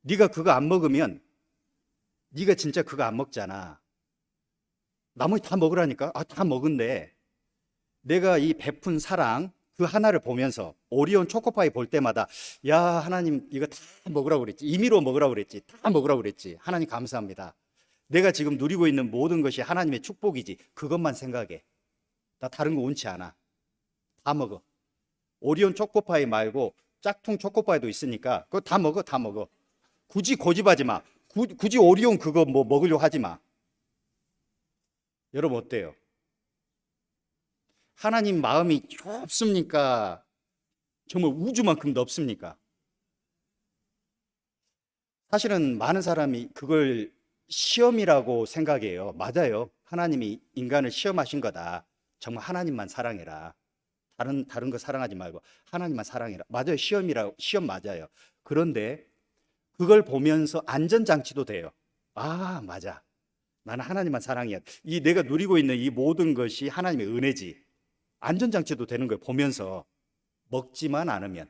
네가 그거 안 먹으면 네가 진짜 그거 안 먹잖아. 나머지 다 먹으라니까. 아, 다 먹은데 내가 이 베푼 사랑 그 하나를 보면서 오리온 초코파이 볼 때마다 야, 하나님 이거 다 먹으라고 그랬지. 임의로 먹으라고 그랬지. 다 먹으라고 그랬지. 하나님 감사합니다. 내가 지금 누리고 있는 모든 것이 하나님의 축복이지. 그것만 생각해. 나 다른 거 원치 않아. 다 먹어. 오리온 초코파이 말고 짝퉁 초코파이도 있으니까 그거 다 먹어. 다 먹어. 굳이 고집하지 마. 굳이 오리온 그거 뭐 먹으려고 하지 마. 여러분 어때요? 하나님 마음이 좁습니까? 정말 우주만큼 넓습니까? 사실은 많은 사람이 그걸 시험이라고 생각해요. 맞아요. 하나님이 인간을 시험하신 거다. 정말 하나님만 사랑해라. 다른 거 사랑하지 말고 하나님만 사랑해라. 맞아요. 시험 맞아요. 그런데 그걸 보면서 안전장치도 돼요. 아, 맞아. 나는 하나님만 사랑해야 돼. 이 내가 누리고 있는 이 모든 것이 하나님의 은혜지. 안전장치도 되는 거예요. 보면서 먹지만 않으면.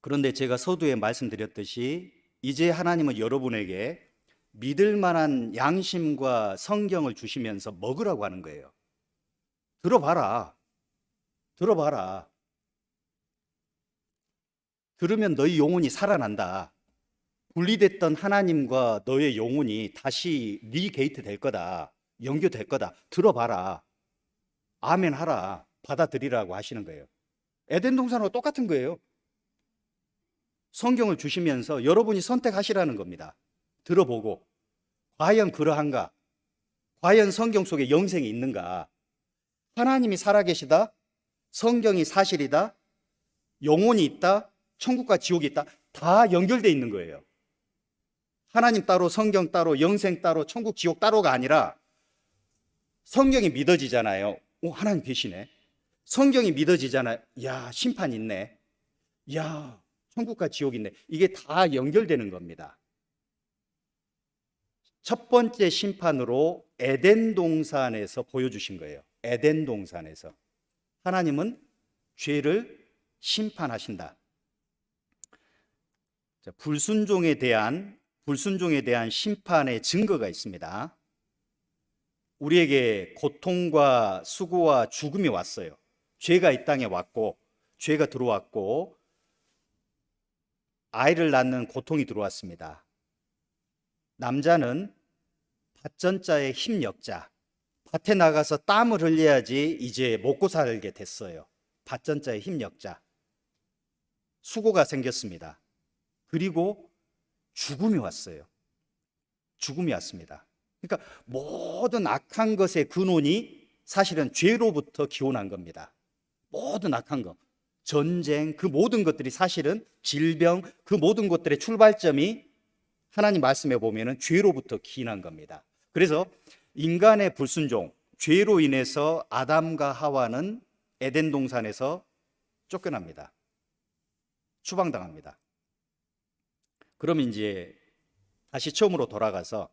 그런데 제가 서두에 말씀드렸듯이 이제 하나님은 여러분에게 믿을 만한 양심과 성경을 주시면서 먹으라고 하는 거예요. 들어봐라. 들어봐라. 들으면 너희 영혼이 살아난다. 분리됐던 하나님과 너의 영혼이 다시 리게이트 될 거다. 연결될 거다. 들어봐라. 아멘 하라. 받아들이라고 하시는 거예요. 에덴 동산하고 똑같은 거예요. 성경을 주시면서 여러분이 선택하시라는 겁니다. 들어보고 과연 그러한가? 과연 성경 속에 영생이 있는가? 하나님이 살아계시다? 성경이 사실이다? 영혼이 있다? 천국과 지옥이 있다? 다 연결되어 있는 거예요. 하나님 따로, 성경 따로, 영생 따로, 천국, 지옥 따로가 아니라 성경이 믿어지잖아요. 오, 하나님 계시네. 성경이 믿어지잖아요. 야, 심판 있네. 야, 천국과 지옥 있네. 이게 다 연결되는 겁니다. 첫 번째 심판으로 에덴 동산에서 보여주신 거예요. 에덴 동산에서. 하나님은 죄를 심판하신다. 자, 불순종에 대한 심판의 증거가 있습니다. 우리에게 고통과 수고와 죽음이 왔어요. 죄가 이 땅에 왔고, 죄가 들어왔고, 아이를 낳는 고통이 들어왔습니다. 남자는 밭전자의 힘력자, 밭에 나가서 땀을 흘려야지 이제 먹고 살게 됐어요. 밭전자의 힘력자. 수고가 생겼습니다. 그리고 죽음이 왔어요. 죽음이 왔습니다. 그러니까 모든 악한 것의 근원이 사실은 죄로부터 기원한 겁니다. 모든 악한 것, 전쟁, 그 모든 것들이 사실은 질병, 그 모든 것들의 출발점이 하나님 말씀에 보면은 죄로부터 기인한 겁니다. 그래서 인간의 불순종, 죄로 인해서 아담과 하와는 에덴 동산에서 쫓겨납니다. 추방당합니다. 그럼 이제 다시 처음으로 돌아가서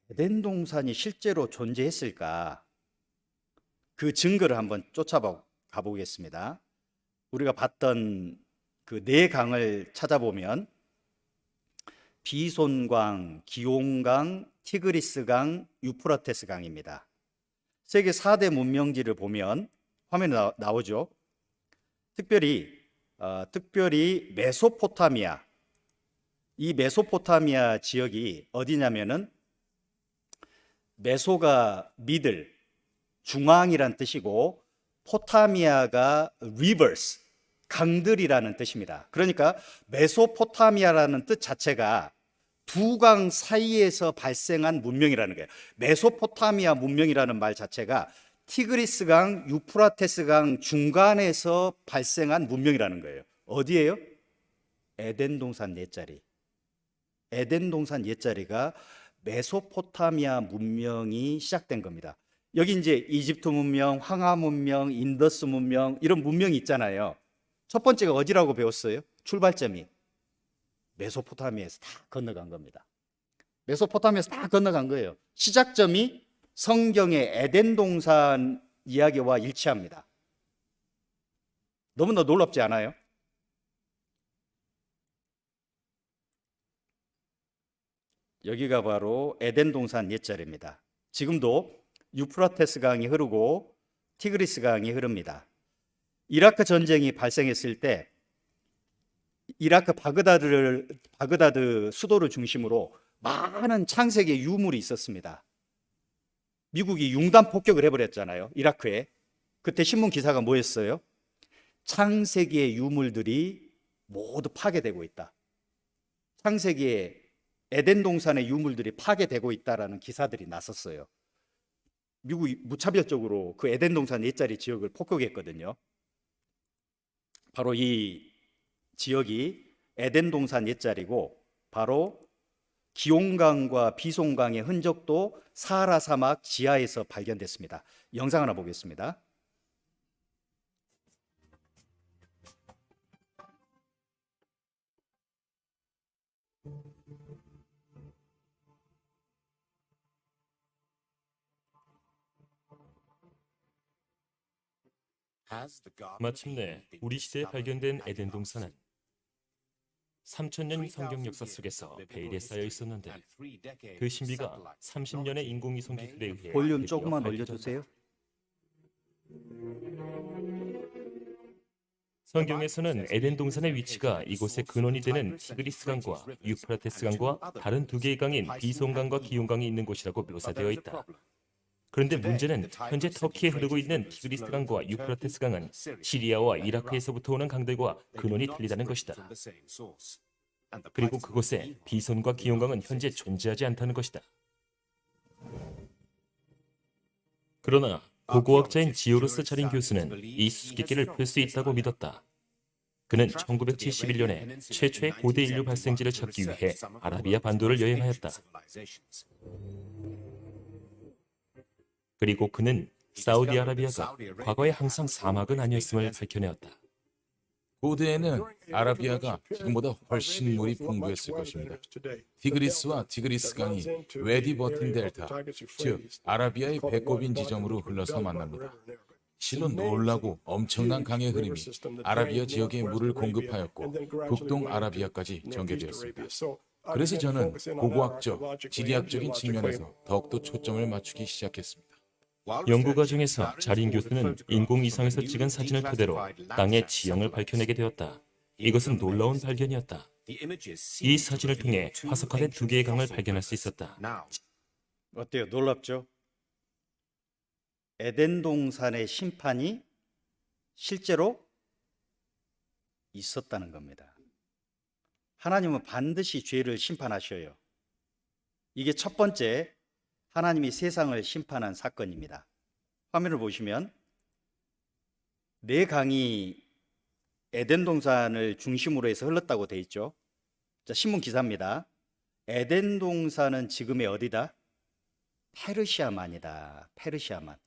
에덴 동산이 실제로 존재했을까? 그 증거를 한번 쫓아가 보겠습니다. 우리가 봤던 그 네 강을 찾아보면 비손강, 기온강, 티그리스강, 유프라테스 강입니다. 세계 4대 문명지를 보면 화면에 나오죠. 특별히 메소포타미아, 이 메소포타미아 지역이 어디냐면은 메소가 미들, 중앙이란 뜻이고 포타미아가 rivers, 강들이라는 뜻입니다. 그러니까 메소포타미아라는 뜻 자체가 두 강 사이에서 발생한 문명이라는 거예요. 메소포타미아 문명이라는 말 자체가 티그리스강, 유프라테스강 중간에서 발생한 문명이라는 거예요. 어디예요? 에덴 동산 옛자리. 에덴 동산 옛자리가 메소포타미아 문명이 시작된 겁니다. 여기 이제 이집트 문명, 황하 문명, 인더스 문명 이런 문명이 있잖아요. 첫 번째가 어디라고 배웠어요? 출발점이 메소포타미아에서 다 건너간 겁니다. 메소포타미아에서 다 건너간 거예요. 시작점이 성경의 에덴 동산 이야기와 일치합니다. 너무나 놀랍지 않아요? 여기가 바로 에덴 동산 옛자리입니다. 지금도 유프라테스 강이 흐르고 티그리스 강이 흐릅니다. 이라크 전쟁이 발생했을 때 이라크 바그다드 수도를 중심으로 많은 창세기의 유물이 있었습니다. 미국이 융단 폭격을 해버렸잖아요. 이라크에. 그때 신문 기사가 뭐였어요? 창세기의 유물들이 모두 파괴되고 있다. 창세기의 에덴 동산의 유물들이 파괴되고 있다라는 기사들이 났었어요. 미국이 무차별적으로 그 에덴 동산 옛자리 지역을 폭격했거든요. 바로 이 지역이 에덴 동산 옛자리고 바로 기온강과 비송강의 흔적도 사하라 사막 지하에서 발견됐습니다. 영상 하나 보겠습니다.
마침내 우리 시대에 발견된 에덴 동산은 3000년 성경 역사 속에서 베일에 쌓여 있었는데 그 신비가 30년의 인공위성 기술에 의해
볼륨
드디어
조금만
밝혀졌다.
올려주세요.
성경에서는 에덴 동산의 위치가 이곳의 근원이 되는 티그리스 강과 유프라테스 강과 다른 두 개의 강인 비손강과 기욤강이 있는 곳이라고 묘사되어 있다. 그런데 문제는 현재 터키에 흐르고 있는 티그리스 강과 유프라테스 강은 시리아와 이라크에서부터 오는 강들과 근원이 틀리다는 것이다. 그리고 그곳에 비손과 기욤강은 현재 존재하지 않다는 것이다. 그러나 고고학자인 지오르스 자린 교수는 이 수수께끼를 풀 수 있다고 믿었다. 그는 1971년에 최초의 고대 인류 발생지를 찾기 위해 아라비아 반도를 여행하였다. 그리고 그는 사우디아라비아가 과거에 항상 사막은 아니었음을 밝혀내었다.
고대에는 아라비아가 지금보다 훨씬 물이 풍부했을 것입니다. 티그리스와 티그리스 강이 웨디 버틴 델타, 즉 아라비아의 배꼽인 지점으로 흘러서 만납니다. 실로 놀라고 엄청난 강의 흐름이 아라비아 지역에 물을 공급하였고 북동 아라비아까지 전개되었습니다. 그래서 저는 고고학적, 지리학적인 측면에서 더욱더 초점을 맞추기 시작했습니다.
연구 과정에서 자린 교수는 인공위성에서 찍은 사진을 토대로 땅의 지형을 밝혀내게 되었다. 이것은 놀라운 발견이었다. 이 사진을 통해 화석화된 두 개의 강을 발견할 수 있었다.
어때요? 놀랍죠? 에덴 동산의 심판이 실제로 있었다는 겁니다. 하나님은 반드시 죄를 심판하셔요. 이게 첫 번째 하나님이 세상을 심판한 사건입니다. 화면을 보시면 네 강이 에덴 동산을 중심으로 해서 흘렀다고 되어 있죠. 자, 신문 기사입니다. 에덴 동산은 지금의 어디다? 페르시아만이다. 페르시아만.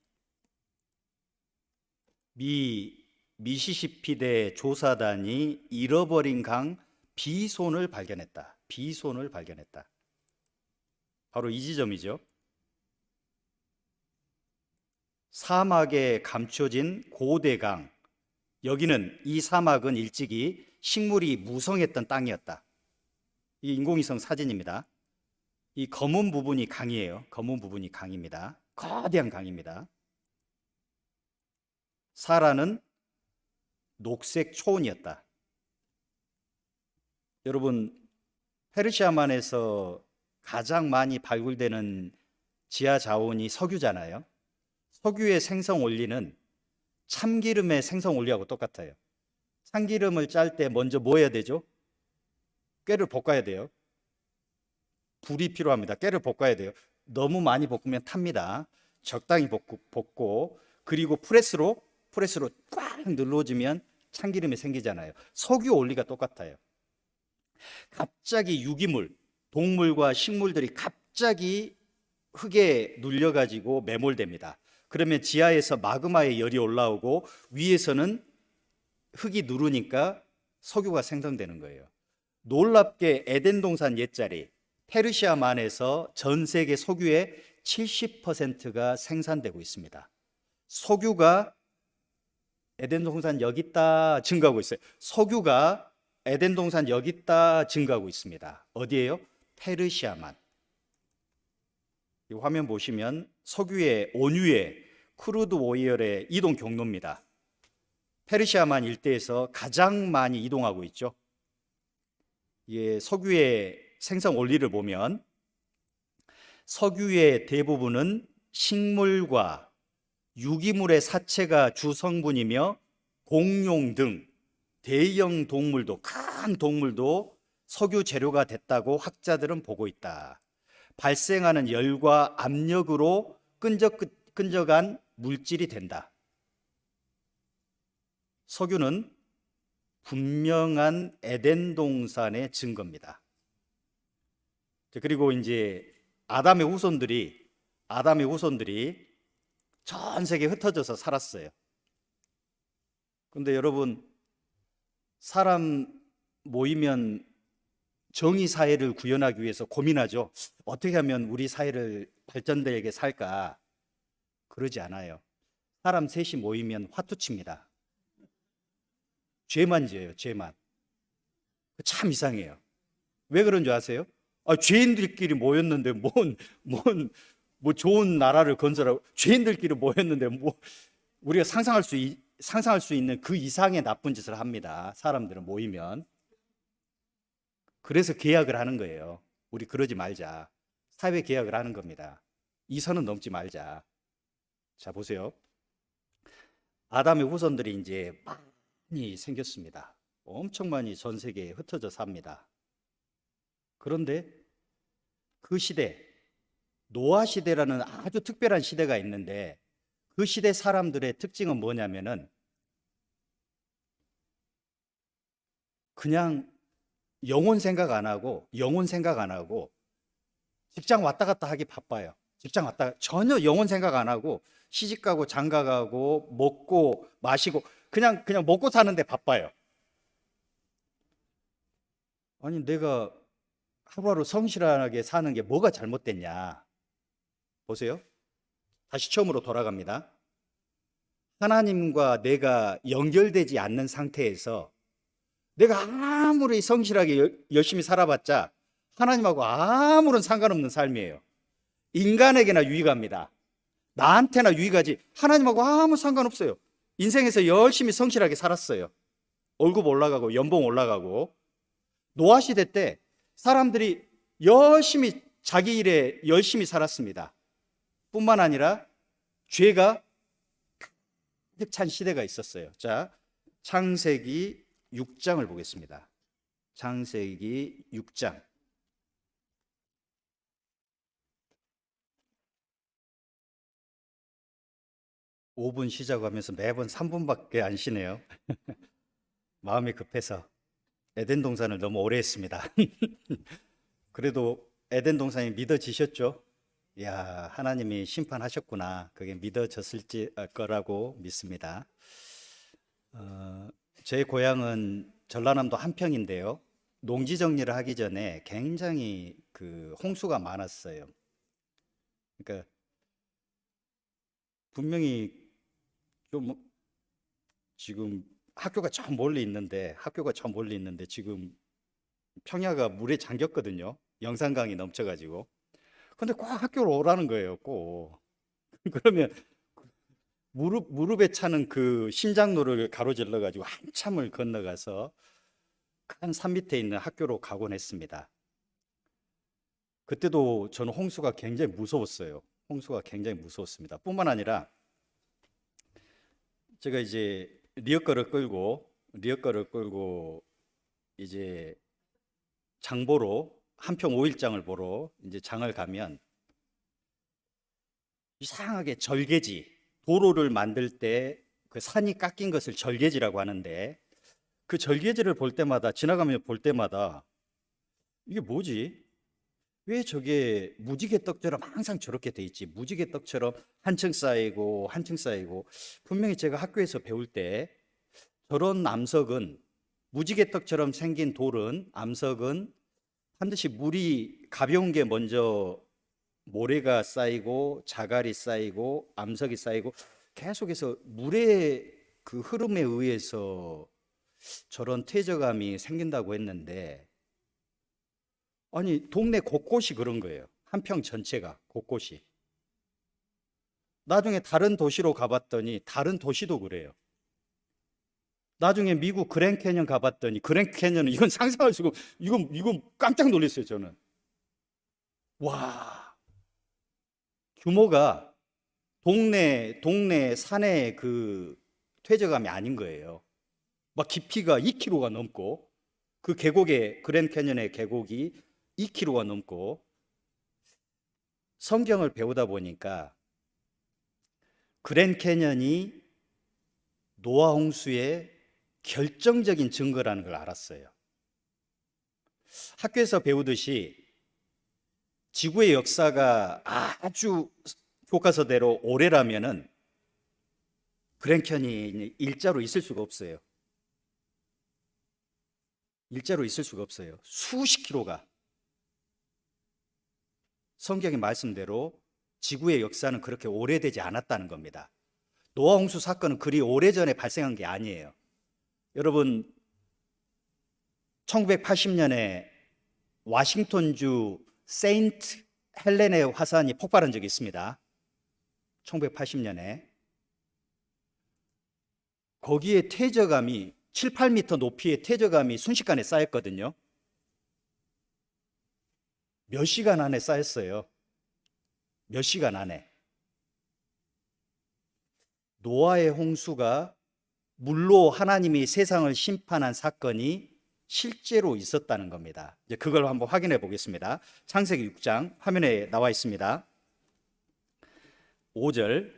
미시시피대 조사단이 잃어버린 강 비손을 발견했다. 비손을 발견했다. 바로 이 지점이죠. 사막에 감춰진 고대강. 여기는 이 사막은 일찍이 식물이 무성했던 땅이었다. 이 인공위성 사진입니다. 이 검은 부분이 강이에요. 검은 부분이 강입니다. 거대한 강입니다. 사라는 녹색 초원이었다. 여러분, 페르시아만에서 가장 많이 발굴되는 지하 자원이 석유잖아요. 석유의 생성 원리는 참기름의 생성 원리하고 똑같아요. 참기름을 짤 때 먼저 뭐 해야 되죠? 꾀를 볶아야 돼요. 불이 필요합니다. 꾀를 볶아야 돼요. 너무 많이 볶으면 탑니다. 적당히 볶고 그리고 프레스로 꽉 눌러주면 참기름이 생기잖아요. 석유 원리가 똑같아요. 갑자기 유기물, 동물과 식물들이 갑자기 흙에 눌려가지고 매몰됩니다. 그러면 지하에서 마그마의 열이 올라오고 위에서는 흙이 누르니까 석유가 생성되는 거예요. 놀랍게 에덴 동산 옛자리 페르시아만에서 전 세계 석유의 70%가 생산되고 있습니다. 석유가 에덴 동산 여기 있다 증가하고 있어요. 석유가 에덴 동산 여기 있다 증가하고 있습니다. 어디예요? 페르시아만. 이 화면 보시면 석유의 온유의 크루드 오일의 이동 경로입니다. 페르시아만 일대에서 가장 많이 이동하고 있죠. 예, 석유의 생성 원리를 보면 석유의 대부분은 식물과 유기물의 사체가 주 성분이며 공룡 등 대형 동물도 큰 동물도 석유 재료가 됐다고 학자들은 보고 있다. 발생하는 열과 압력으로 끈적한 물질이 된다. 석유는 분명한 에덴 동산의 증거입니다. 그리고 이제 아담의 후손들이 전 세계에 흩어져서 살았어요. 그런데 여러분, 사람 모이면 정의 사회를 구현하기 위해서 고민하죠. 어떻게 하면 우리 사회를 발전되게 살까? 그러지 않아요. 사람 셋이 모이면 화투칩니다. 죄만 지어요, 죄만. 참 이상해요. 왜 그런 줄 아세요? 죄인들끼리 모였는데 뭐 좋은 나라를 건설하고 죄인들끼리 모였는데 뭐 우리가 상상할 수 있는 그 이상의 나쁜 짓을 합니다. 사람들은 모이면. 그래서 계약을 하는 거예요. 우리 그러지 말자. 사회 계약을 하는 겁니다. 이 선은 넘지 말자. 자, 보세요. 아담의 후손들이 이제 많이 생겼습니다. 엄청 많이 전 세계에 흩어져 삽니다. 그런데 그 시대, 노아 시대라는 아주 특별한 시대가 있는데 그 시대 사람들의 특징은 뭐냐면은 그냥 영혼 생각 안 하고 직장 왔다 갔다 하기 바빠요. 직장 왔다 전혀 영혼 생각 안 하고 시집 가고 장가 가고 먹고 마시고 그냥 먹고 사는데 바빠요. 아니 내가 하루하루 성실하게 사는 게 뭐가 잘못됐냐? 보세요. 다시 처음으로 돌아갑니다. 하나님과 내가 연결되지 않는 상태에서 내가 아무리 성실하게 열심히 살아봤자 하나님하고 아무런 상관없는 삶이에요. 인간에게나 유익합니다. 나한테나 유익하지 하나님하고 아무 상관없어요. 인생에서 열심히 성실하게 살았어요. 월급 올라가고 연봉 올라가고. 노아 시대 때 사람들이 열심히 자기 일에 열심히 살았습니다. 뿐만 아니라 죄가 가득 찬 시대가 있었어요. 자, 창세기 6장을 보겠습니다. 창세기 6장. (5분) 시작하면서 매번 3분밖에 안 쉬네요. 마음이 급해서 에덴 동산을 너무 오래 했습니다. 그래도 에덴 동산이 믿어지셨죠? 야, 하나님이 심판하셨구나. 그게 믿어졌을 거라고 믿습니다. 제 고향은 전라남도 한평인데요. 농지 정리를 하기 전에 굉장히 그 홍수가 많았어요. 그러니까 분명히 좀 지금 학교가 저 멀리 있는데 지금 평야가 물에 잠겼거든요. 영산강이 넘쳐가지고. 근데 꼭 학교로 오라는 거예요. 꼭. 그러면 무릎에 차는 그 신장로를 가로질러 가지고 한참을 건너가서 큰 산 밑에 있는 학교로 가곤 했습니다. 그때도 저는 홍수가 굉장히 무서웠어요. 홍수가 굉장히 무서웠습니다. 뿐만 아니라 제가 이제 리어커를 끌고 이제 장보러 한평 5일장을 보러 이제 장을 가면 이상하게 절개지, 도로를 만들 때 그 산이 깎인 것을 절개지라고 하는데 그 절개지를 볼 때마다 지나가면 볼 때마다 이게 뭐지? 왜 저게 무지개 떡처럼 항상 저렇게 돼 있지? 무지개 떡처럼 한층 쌓이고 분명히 제가 학교에서 배울 때 저런 암석은 무지개 떡처럼 생긴 돌은 암석은 반드시 물이 가벼운 게 먼저 모래가 쌓이고 자갈이 쌓이고 암석이 쌓이고 계속해서 물의 그 흐름에 의해서 저런 퇴적감이 생긴다고 했는데 아니 동네 곳곳이 그런 거예요. 한평 전체가 곳곳이. 나중에 다른 도시로 가봤더니 다른 도시도 그래요. 나중에 미국 그랜드 캐년 가봤더니 그랜드 캐년은 이건 상상할 수가 이건 깜짝 놀랐어요. 저는. 와, 규모가 동네 산의 그 퇴적감이 아닌 거예요. 막 깊이가 2km가 넘고 그 계곡의 그랜드 캐년의 계곡이 2km가 넘고 성경을 배우다 보니까 그랜드 캐년이 노아 홍수의 결정적인 증거라는 걸 알았어요. 학교에서 배우듯이 지구의 역사가 아주 교과서대로 오래라면은 그랜드 캐년이 일자로 있을 수가 없어요. 일자로 있을 수가 없어요. 수십 킬로가. 성경의 말씀대로 지구의 역사는 그렇게 오래되지 않았다는 겁니다. 노아 홍수 사건은 그리 오래전에 발생한 게 아니에요. 여러분 1980년에 워싱턴주 세인트 헬렌의 화산이 폭발한 적이 있습니다. 1980년에. 거기에 퇴저감이 7, 8m 높이의 퇴저감이 순식간에 쌓였거든요. 몇 시간 안에 쌓였어요. 몇 시간 안에. 노아의 홍수가 물로 하나님이 세상을 심판한 사건이 실제로 있었다는 겁니다. 이제 그걸 한번 확인해 보겠습니다. 창세기 6장 화면에 나와 있습니다. 5절.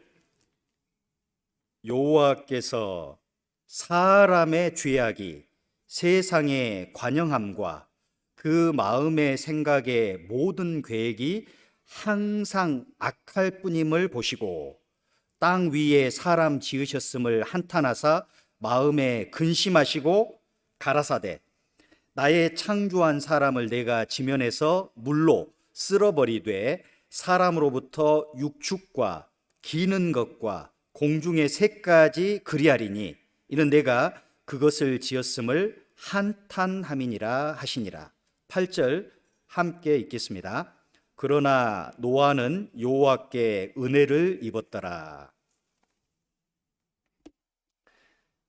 여호와께서 사람의 죄악이 세상의 관영함과 그 마음의 생각의 모든 계획이 항상 악할 뿐임을 보시고 땅 위에 사람 지으셨음을 한탄하사 마음에 근심하시고 가라사대 나의 창조한 사람을 내가 지면에서 물로 쓸어버리되 사람으로부터 육축과 기는 것과 공중의 새까지 그리하리니 이는 내가 그것을 지었음을 한탄함이니라 하시니라. 8절 함께 읽겠습니다. 그러나 노아는 여호와께 은혜를 입었더라.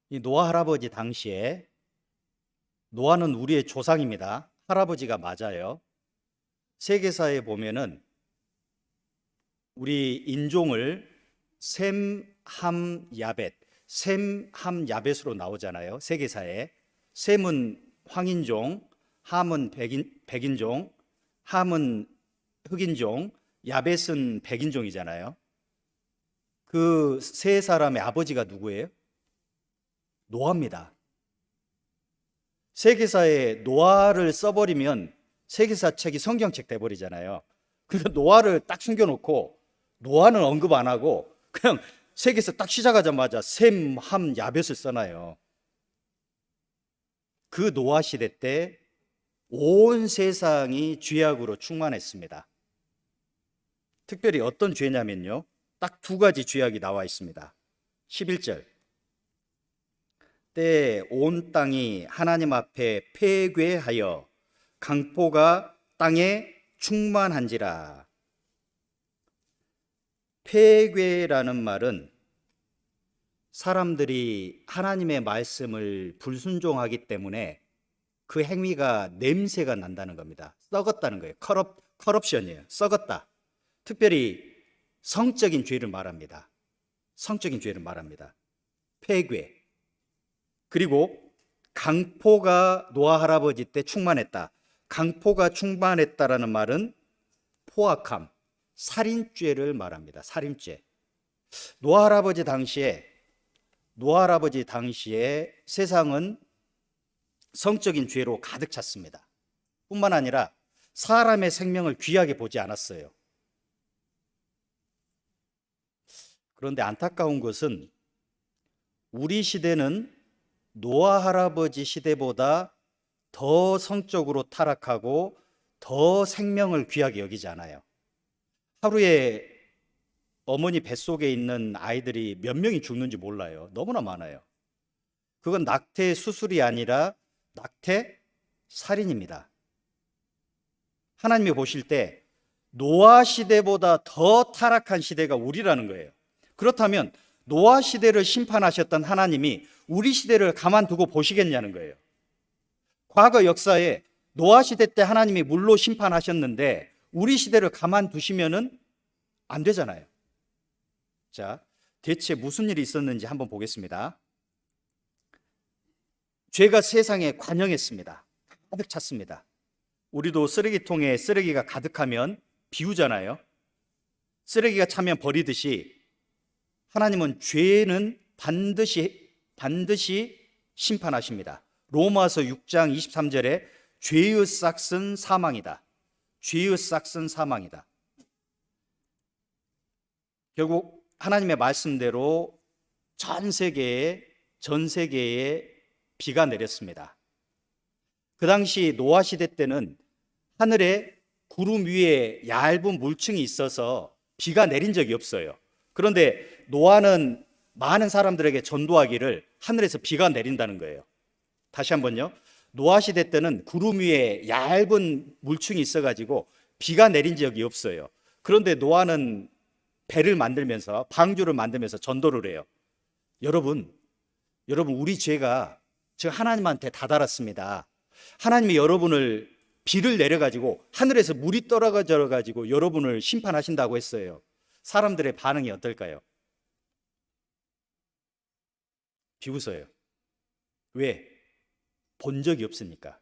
이 노아 할아버지 당시에, 노아는 우리의 조상입니다. 할아버지가 맞아요. 세계사에 보면은 우리 인종을 셈, 함, 야벳, 셈, 함, 야벳으로 나오잖아요. 세계사에. 셈은 황인종, 함은 백인종, 함은 흑인종, 야벳은 백인종이잖아요. 그 세 사람의 아버지가 누구예요? 노아입니다. 세계사에 노아를 써버리면 세계사 책이 성경책 돼버리잖아요. 그래서 노아를 딱 숨겨놓고 노아는 언급 안 하고 그냥 세계사 딱 시작하자마자 셈, 함, 야벳을 써놔요. 그 노아 시대 때 온 세상이 죄악으로 충만했습니다. 특별히 어떤 죄냐면요, 딱 두 가지 죄악이 나와 있습니다. 11절. 때 온 땅이 하나님 앞에 폐괴하여 강포가 땅에 충만한지라. 폐괴라는 말은 사람들이 하나님의 말씀을 불순종하기 때문에 그 행위가 냄새가 난다는 겁니다. 썩었다는 거예요. 커럽션이에요. 썩었다. 특별히 성적인 죄를 말합니다. 성적인 죄를 말합니다. 폐괴. 그리고 강포가 노아 할아버지 때 충만했다. 강포가 충만했다라는 말은 포악함, 살인죄를 말합니다. 살인죄. 노아 할아버지 당시에 세상은 성적인 죄로 가득 찼습니다. 뿐만 아니라 사람의 생명을 귀하게 보지 않았어요. 그런데 안타까운 것은 우리 시대는 노아 할아버지 시대보다 더 성적으로 타락하고 더 생명을 귀하게 여기지 않아요. 하루에 어머니 뱃속에 있는 아이들이 몇 명이 죽는지 몰라요. 너무나 많아요. 그건 낙태 수술이 아니라 낙태 살인입니다. 하나님이 보실 때 노아 시대보다 더 타락한 시대가 우리라는 거예요. 그렇다면 노아 시대를 심판하셨던 하나님이 우리 시대를 가만두고 보시겠냐는 거예요. 과거 역사에 노아 시대 때 하나님이 물로 심판하셨는데 우리 시대를 가만두시면은 안 되잖아요. 자, 대체 무슨 일이 있었는지 한번 보겠습니다. 죄가 세상에 관영했습니다. 가득 찼습니다. 우리도 쓰레기통에 쓰레기가 가득하면 비우잖아요. 쓰레기가 차면 버리듯이 하나님은 죄는 반드시 심판하십니다. 로마서 6장 23절에 죄의 싹은 사망이다. 죄의 싹은 사망이다. 결국 하나님의 말씀대로 전 세계에 비가 내렸습니다. 그 당시 노아 시대 때는 하늘에 구름 위에 얇은 물층이 있어서 비가 내린 적이 없어요. 그런데 노아는 많은 사람들에게 전도하기를 하늘에서 비가 내린다는 거예요. 다시 한번요. 노아 시대 때는 구름 위에 얇은 물층이 있어가지고 비가 내린 적이 없어요. 그런데 노아는 배를 만들면서 방주를 만들면서 전도를 해요. 여러분 우리 죄가 지금 하나님한테 다다랐습니다. 하나님이 여러분을 비를 내려가지고 하늘에서 물이 떨어져 가지고 여러분을 심판하신다고 했어요. 사람들의 반응이 어떨까요? 비웃어요. 왜? 본 적이 없으니까.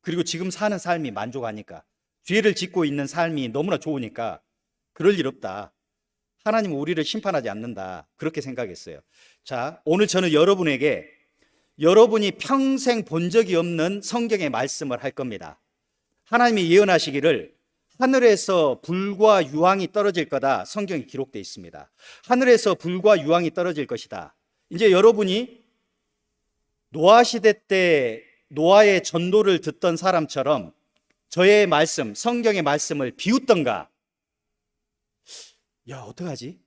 그리고 지금 사는 삶이 만족하니까. 죄를 짓고 있는 삶이 너무나 좋으니까 그럴 일 없다. 하나님은 우리를 심판하지 않는다. 그렇게 생각했어요. 자, 오늘 저는 여러분에게 여러분이 평생 본 적이 없는 성경의 말씀을 할 겁니다. 하나님이 예언하시기를 하늘에서 불과 유황이 떨어질 거다. 성경에 기록되어 있습니다. 하늘에서 불과 유황이 떨어질 것이다. 이제 여러분이 노아 시대 때 노아의 전도를 듣던 사람처럼 저의 말씀, 성경의 말씀을 비웃던가? 야, 어떡하지?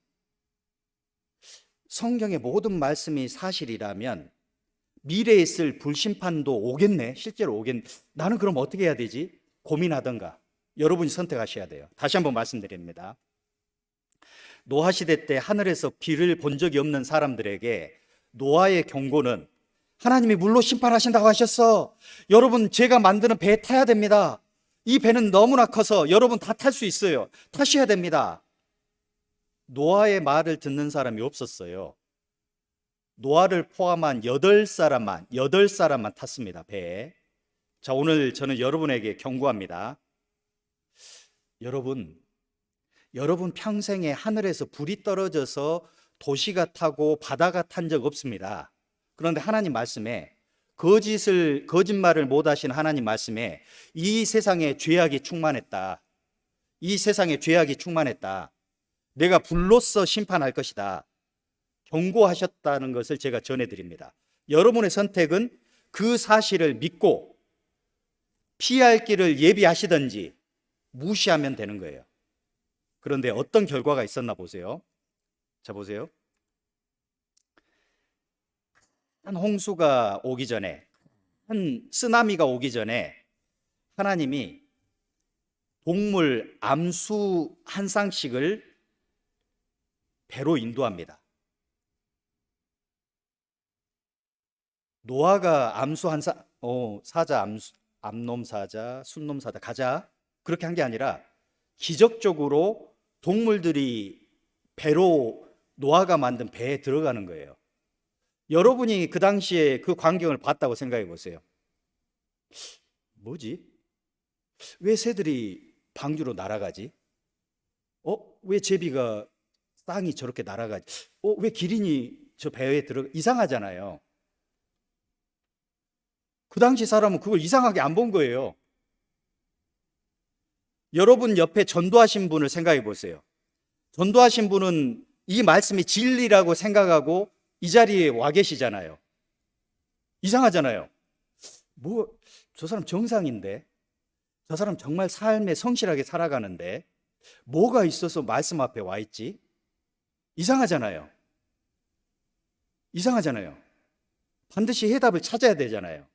성경의 모든 말씀이 사실이라면 미래에 있을 불심판도 오겠네. 실제로 오겠네. 나는 그럼 어떻게 해야 되지? 고민하던가. 여러분이 선택하셔야 돼요. 다시 한번 말씀드립니다. 노아 시대 때 하늘에서 비를 본 적이 없는 사람들에게 노아의 경고는 하나님이 물로 심판하신다고 하셨어. 여러분 제가 만드는 배에 타야 됩니다. 이 배는 너무나 커서 여러분 다 탈 수 있어요. 타셔야 됩니다. 노아의 말을 듣는 사람이 없었어요. 노아를 포함한 8사람만 탔습니다. 배에. 자, 오늘 저는 여러분에게 경고합니다. 여러분 평생에 하늘에서 불이 떨어져서 도시가 타고 바다가 탄 적 없습니다. 그런데 하나님 말씀에 거짓말을 못하신 하나님 말씀에 이 세상에 죄악이 충만했다. 이 세상에 죄악이 충만했다. 내가 불로써 심판할 것이다. 경고하셨다는 것을 제가 전해드립니다. 여러분의 선택은 그 사실을 믿고 피할 길을 예비하시든지 무시하면 되는 거예요. 그런데 어떤 결과가 있었나 보세요. 자, 보세요. 한 홍수가 오기 전에, 한 쓰나미가 오기 전에 하나님이 동물 암수 한 쌍씩을 배로 인도합니다. 노아가 암수 한 사자, 암놈 사자, 순놈 사자 가자 그렇게 한 게 아니라 기적적으로 동물들이 배로 노아가 만든 배에 들어가는 거예요. 여러분이 그 당시에 그 광경을 봤다고 생각해 보세요. 뭐지? 왜 새들이 방주로 날아가지? 왜 제비가 땅이 저렇게 날아가지? 왜 기린이 저 배에 들어가? 이상하잖아요. 그 당시 사람은 그걸 이상하게 안 본 거예요. 여러분 옆에 전도하신 분을 생각해 보세요. 전도하신 분은 이 말씀이 진리라고 생각하고 이 자리에 와 계시잖아요. 이상하잖아요. 저 사람 정상인데, 저 사람 정말 삶에 성실하게 살아가는데 뭐가 있어서 말씀 앞에 와 있지? 이상하잖아요. 반드시 해답을 찾아야 되잖아요.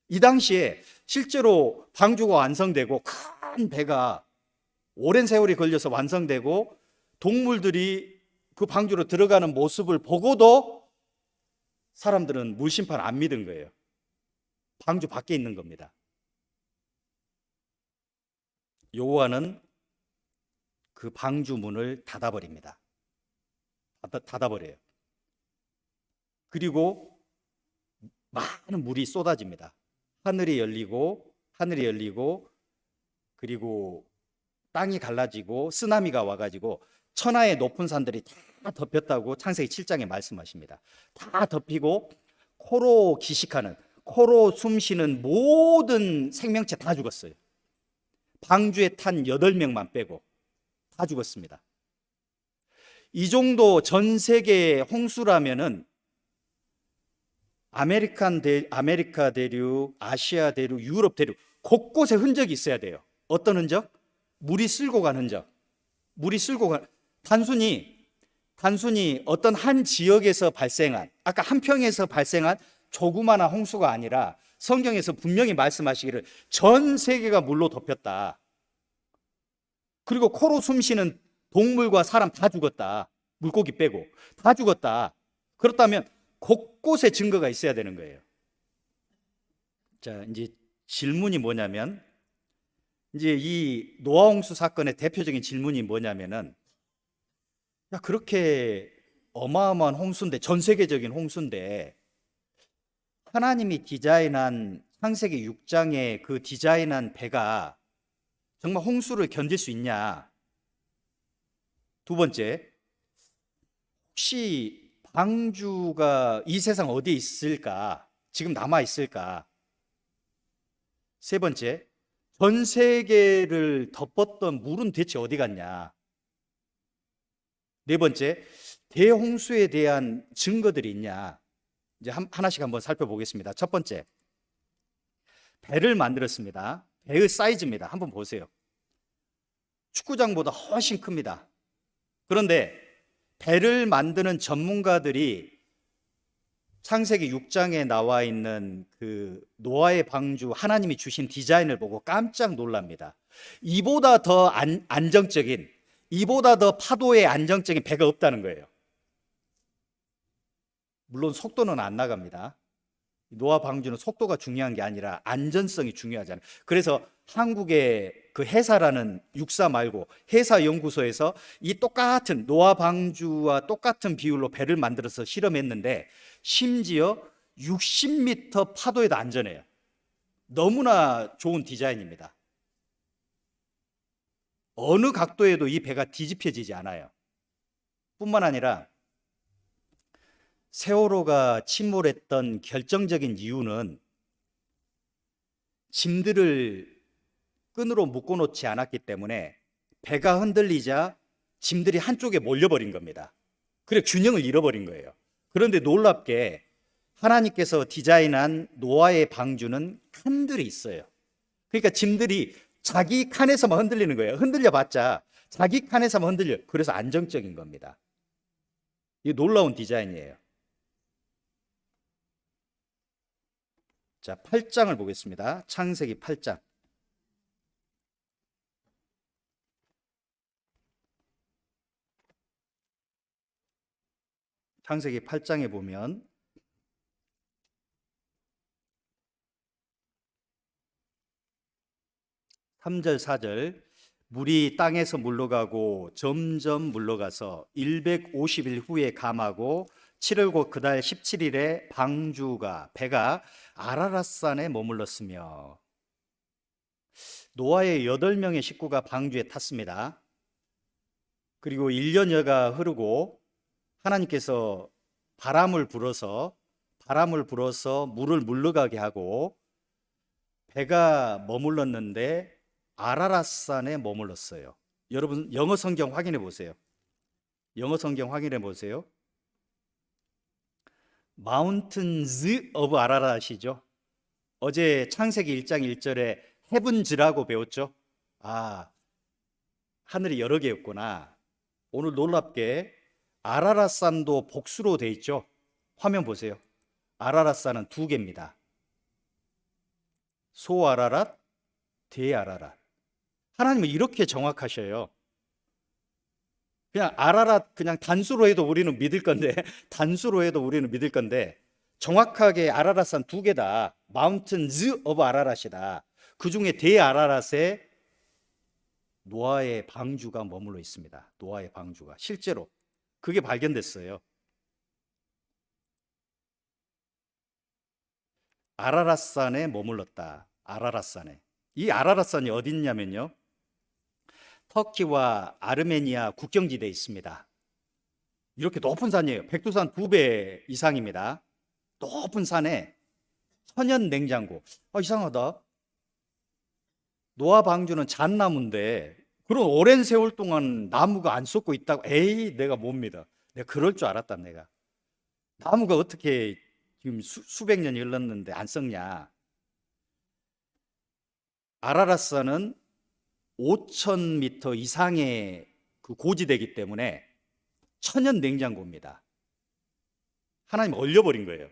이 당시에 실제로 방주가 완성되고 큰 배가 오랜 세월이 걸려서 완성되고 동물들이 그 방주로 들어가는 모습을 보고도 사람들은 물심판 안 믿은 거예요. 방주 밖에 있는 겁니다. 여호와는 그 방주 문을 닫아버립니다. 닫아버려요. 그리고 많은 물이 쏟아집니다. 하늘이 열리고 그리고 땅이 갈라지고 쓰나미가 와가지고 천하의 높은 산들이 다 덮였다고 창세기 7장에 말씀하십니다. 다 덮이고 코로 기식하는, 코로 숨쉬는 모든 생명체 다 죽었어요. 방주에 탄 8명만 빼고 다 죽었습니다. 이 정도 전 세계 홍수라면은 아메리카 대륙, 아시아 대륙, 유럽 대륙 곳곳에 흔적이 있어야 돼요. 어떤 흔적? 물이 쓸고 간 흔적. 단순히 어떤 한 지역에서 발생한, 아까 한평에서 발생한 조그마한 홍수가 아니라 성경에서 분명히 말씀하시기를 전 세계가 물로 덮였다. 그리고 코로 숨쉬는 동물과 사람 다 죽었다. 물고기 빼고 다 죽었다. 그렇다면 곳곳에 증거가 있어야 되는 거예요. 자, 이제 질문이 뭐냐면, 이제 이 노아 홍수 사건의 대표적인 질문이 뭐냐면은, 야, 그렇게 어마어마한 홍수인데, 전 세계적인 홍수인데 하나님이 디자인한 창세기 6장의 그 디자인한 배가 정말 홍수를 견딜 수 있냐? 두 번째, 혹시 방주가 이 세상 어디에 있을까? 지금 남아 있을까? 세 번째, 전 세계를 덮었던 물은 대체 어디 갔냐? 네 번째, 대홍수에 대한 증거들이 있냐? 이제 하나씩 한번 살펴보겠습니다. 첫 번째, 배를 만들었습니다. 배의 사이즈입니다. 한번 보세요. 축구장보다 훨씬 큽니다. 그런데 배를 만드는 전문가들이 창세기 6장에 나와 있는 그 노아의 방주, 하나님이 주신 디자인을 보고 깜짝 놀랍니다. 이보다 더 안정적인, 이보다 더 파도에 안정적인 배가 없다는 거예요. 물론 속도는 안 나갑니다. 노아 방주는 속도가 중요한 게 아니라 안전성이 중요하잖아요. 그래서 한국의 그 해사라는 육사 말고 해사 연구소에서 이 똑같은 노아 방주와 똑같은 비율로 배를 만들어서 실험했는데 심지어 60m 파도에도 안전해요. 너무나 좋은 디자인입니다. 어느 각도에도 이 배가 뒤집혀지지 않아요. 뿐만 아니라 세월호가 침몰했던 결정적인 이유는 짐들을 끈으로 묶어놓지 않았기 때문에 배가 흔들리자 짐들이 한쪽에 몰려버린 겁니다. 그래 균형을 잃어버린 거예요. 그런데 놀랍게 하나님께서 디자인한 노아의 방주는 칸들이 있어요. 그러니까 짐들이 자기 칸에서만 흔들리는 거예요. 흔들려봤자 자기 칸에서만 흔들려. 그래서 안정적인 겁니다. 이 놀라운 디자인이에요. 자, 8장을 보겠습니다. 창세기 8장. 창세기 8장에 보면 3절 4절 물이 땅에서 물러가고 점점 물러가서 150일 후에 감하고 7월 곧 그달 17일에 방주가 배가 아라랏산에 머물렀으며 노아의 8명의 식구가 방주에 탔습니다. 그리고 1년여가 흐르고 하나님께서 바람을 불어서 물을 물러가게 하고 배가 머물렀는데 아라랏산에 머물렀어요. 여러분 영어 성경 확인해 보세요. 영어 성경 확인해 보세요. Mountains of Ararat이죠. 어제 창세기 1장 1절에 헤븐즈라고 배웠죠. 아, 하늘이 여러 개였구나. 오늘 놀랍게 아라랏산도 복수로 돼 있죠. 화면 보세요. 아라랏산은 2개입니다. 소아라랏, 대아라랏. 하나님은 이렇게 정확하셔요. 그냥 아라랏 그냥 단수로 해도 우리는 믿을 건데 단수로 해도 우리는 믿을 건데 정확하게 아라랏산 2개다. Mountains of Ararat이다. 그 중에 대아라랏에 노아의 방주가 머물러 있습니다. 노아의 방주가 실제로 그게 발견됐어요. 아라랏산에 머물렀다. 아라랏산에. 이 아라랏산이 어디 있냐면요. 터키와 아르메니아 국경지대에 있습니다. 이렇게 높은 산이에요. 백두산 2배 이상입니다. 높은 산에 천연 냉장고. 이상하다. 노아 방주는 잣나무인데 그런 오랜 세월 동안 나무가 안 썩고 있다고. 에이, 내가 못 믿어. 내가 그럴 줄 알았다. 내가 나무가 어떻게 지금 수백 년이 흘렀는데 안 썩냐. 아라랏산은 5,000m 이상의 그 고지대이기 때문에 천연 냉장고입니다. 하나님 얼려버린 거예요.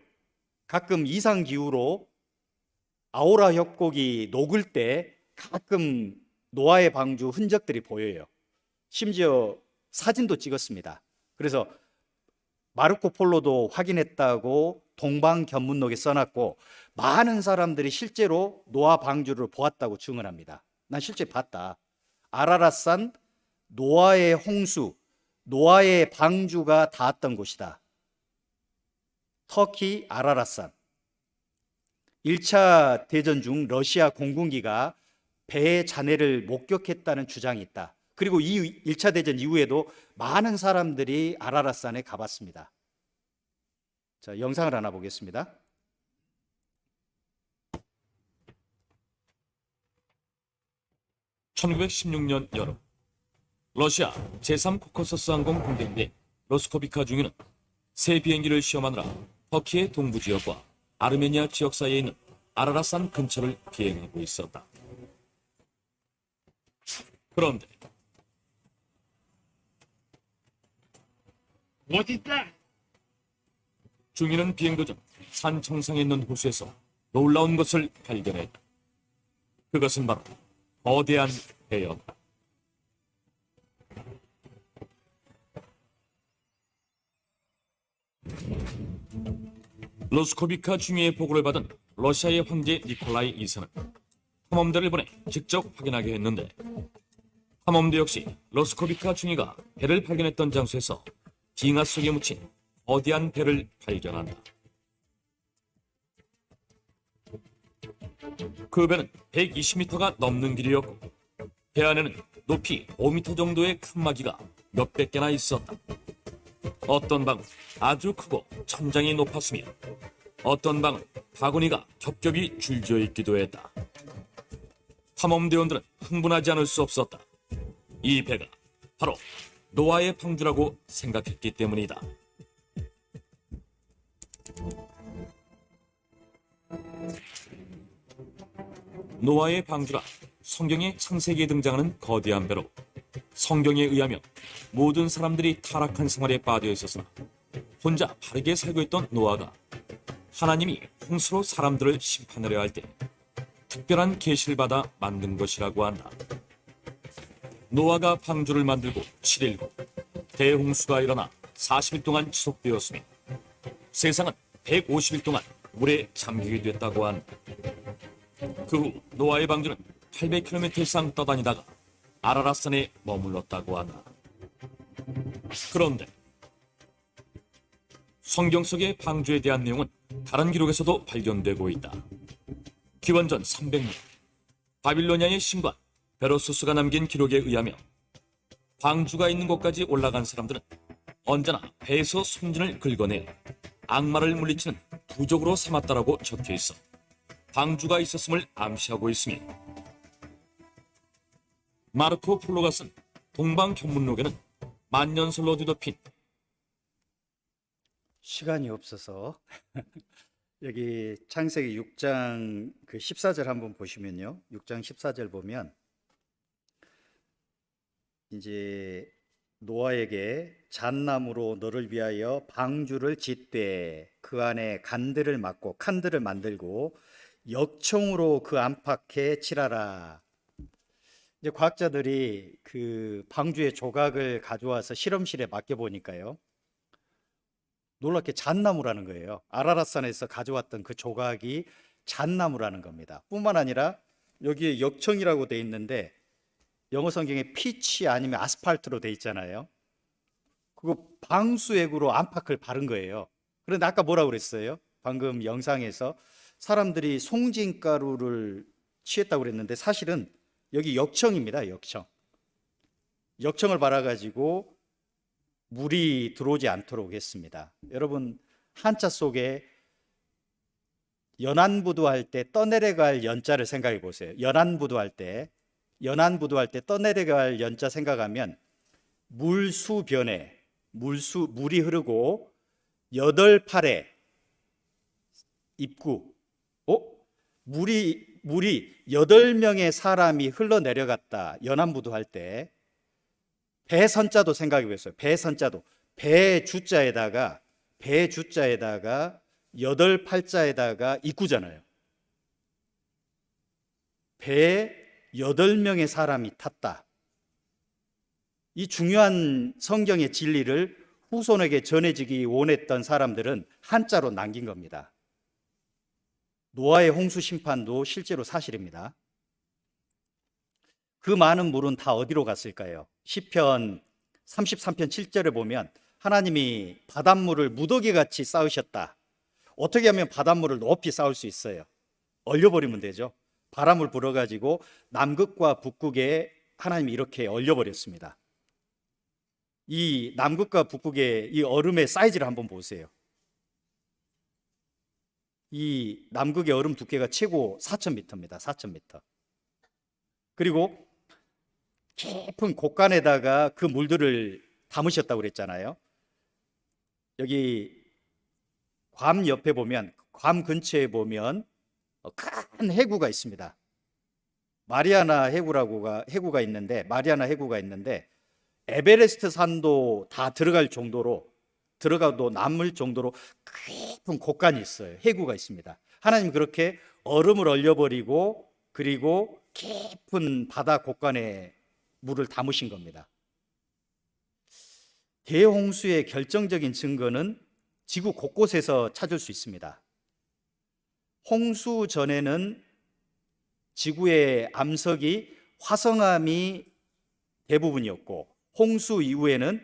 가끔 이상 기후로 아오라 협곡이 녹을 때 가끔 노아의 방주 흔적들이 보여요. 심지어 사진도 찍었습니다. 그래서 마르코 폴로도 확인했다고 동방견문록에 써놨고 많은 사람들이 실제로 노아 방주를 보았다고 증언합니다. 난 실제 봤다. 아라랏산 노아의 홍수, 노아의 방주가 닿았던 곳이다. 터키 아라랏산. 1차 대전 중 러시아 공군기가 배의 잔해를 목격했다는 주장이 있다. 그리고 이 1차 대전 이후에도 많은 사람들이 아라랏산에 가봤습니다. 자, 영상을 하나 보겠습니다.
(1916년) 여름 러시아 제3코커서스 항공 공대인데 로스코비카 중위는 새 비행기를 시험하느라 터키의 동부 지역과 아르메니아 지역 사이에 있는 아라랏산 근처를 비행하고 있었다. 그런데 중위는 비행 도중 산 정상에 있는 호수에서 놀라운 것을 발견했다. 그것은 바로 거대한 배였다. 로스코비카 중위의 보고를 받은 러시아의 황제 니콜라이 2세는 탐험대를 보내 직접 확인하게 했는데 탐험대 역시 로스코비카 중위가 배를 발견했던 장소에서 빙하 속에 묻힌 거대한 배를 발견한다. 그 배는 120m가 넘는 길이었고 배 안에는 높이 5m 정도의 칸막이가 몇백 개나 있었다. 어떤 방은 아주 크고 천장이 높았으며 어떤 방은 바구니가 겹겹이 줄지어 있기도 했다. 탐험대원들은 흥분하지 않을 수 없었다. 이 배가 바로 노아의 방주라고 생각했기 때문이다. 노아의 방주라 성경의 창세기에 등장하는 거대한 배로 성경에 의하면 모든 사람들이 타락한 생활에 빠져 있었으나 혼자 바르게 살고 있던 노아가 하나님이 홍수로 사람들을 심판하려 할 때 특별한 계시를 받아 만든 것이라고 한다. 노아가 방주를 만들고 7일 후 대홍수가 일어나 40일 동안 지속되었으며 세상은 150일 동안 물에 잠기게 됐다고 한다. 그 후 노아의 방주는 800km 이상 떠다니다가 아라랏산에 머물렀다고 한다. 그런데 성경 속의 방주에 대한 내용은 다른 기록에서도 발견되고 있다. 기원전 300년 바빌로니아의 신관 베로소스가 남긴 기록에 의하면 방주가 있는 곳까지 올라간 사람들은 언제나 배에서 손진을 긁어내 악마를 물리치는 부족으로 삼았다라고 적혀 있어 방주가 있었음을 암시하고 있으며 마르코 폴로가 쓴 동방견문록에는 만년설로 뒤덮인
시간이 없어서 여기 창세기 6장 그 14절 한번 보시면요. 6장 14절 보면 이제 노아에게 잣나무로 너를 위하여 방주를 짓되 그 안에 칸들을 만들고 역청으로 그 안팎에 칠하라. 이제 과학자들이 그 방주의 조각을 가져와서 실험실에 맡겨 보니까요. 놀랍게 잣나무라는 거예요. 아라랏산에서 가져왔던 그 조각이 잣나무라는 겁니다. 뿐만 아니라 여기에 역청이라고 돼 있는데 영어 성경에 피치 아니면 아스팔트로 돼 있잖아요. 그거 방수액으로 안팎을 바른 거예요. 그런데 아까 뭐라고 그랬어요? 방금 영상에서 사람들이 송진가루를 취했다고 그랬는데 사실은 여기 역청입니다. 역청을 발라가지고 물이 들어오지 않도록 했습니다. 여러분 한자 속에 연안부두할 때 떠내려갈 연자를 생각해 보세요. 연안부두할 때 떠내려갈 연자 생각하면 물수변에 물이 흐르고 8팔에 입구 물이 8명의 사람이 흘러내려갔다. 연안부두할 때 배선자도 생각해 보세요. 배선자도 배주자에다가 8팔자에다가 입구잖아요. 배에 8명의 사람이 탔다. 이 중요한 성경의 진리를 후손에게 전해지기 원했던 사람들은 한자로 남긴 겁니다. 노아의 홍수 심판도 실제로 사실입니다. 그 많은 물은 다 어디로 갔을까요? 시편 33편 7절에 보면 하나님이 바닷물을 무더기같이 쌓으셨다. 어떻게 하면 바닷물을 높이 쌓을 수 있어요? 얼려버리면 되죠. 바람을 불어가지고 남극과 북극에 하나님이 이렇게 얼려버렸습니다. 이 남극과 북극의 이 얼음의 사이즈를 한번 보세요. 이 남극의 얼음 두께가 최고 4,000m입니다. 4,000m. 그리고 깊은 곳간에다가 그 물들을 담으셨다고 그랬잖아요. 여기 괌 옆에 보면, 괌 근처에 보면 큰 해구가 있습니다. 마리아나 해구가 있는데 에베레스트 산도 다 들어갈 정도로, 들어가도 남을 정도로 깊은 곳간이 있어요. 해구가 있습니다. 하나님 그렇게 얼음을 얼려버리고 그리고 깊은 바다 곳간에 물을 담으신 겁니다. 대홍수의 결정적인 증거는 지구 곳곳에서 찾을 수 있습니다. 홍수 전에는 지구의 암석이 화성암이 대부분이었고, 홍수 이후에는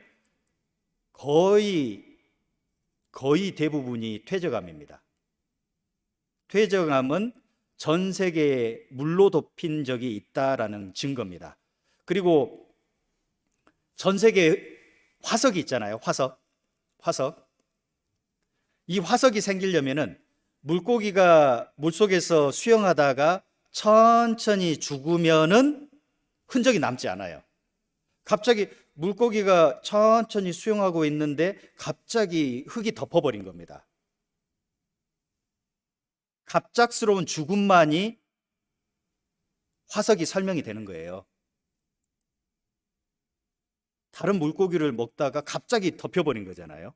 거의 대부분이 퇴적암입니다. 퇴적암은 전 세계에 물로 덮인 적이 있다라는 증거입니다. 그리고 전 세계에 화석이 있잖아요. 화석. 이 화석이 생기려면은 물고기가 물속에서 수영하다가 천천히 죽으면은 흔적이 남지 않아요. 갑자기 물고기가 천천히 수영하고 있는데 갑자기 흙이 덮어버린 겁니다. 갑작스러운 죽음만이 화석이 설명이 되는 거예요. 다른 물고기를 먹다가 갑자기 덮여버린 거잖아요.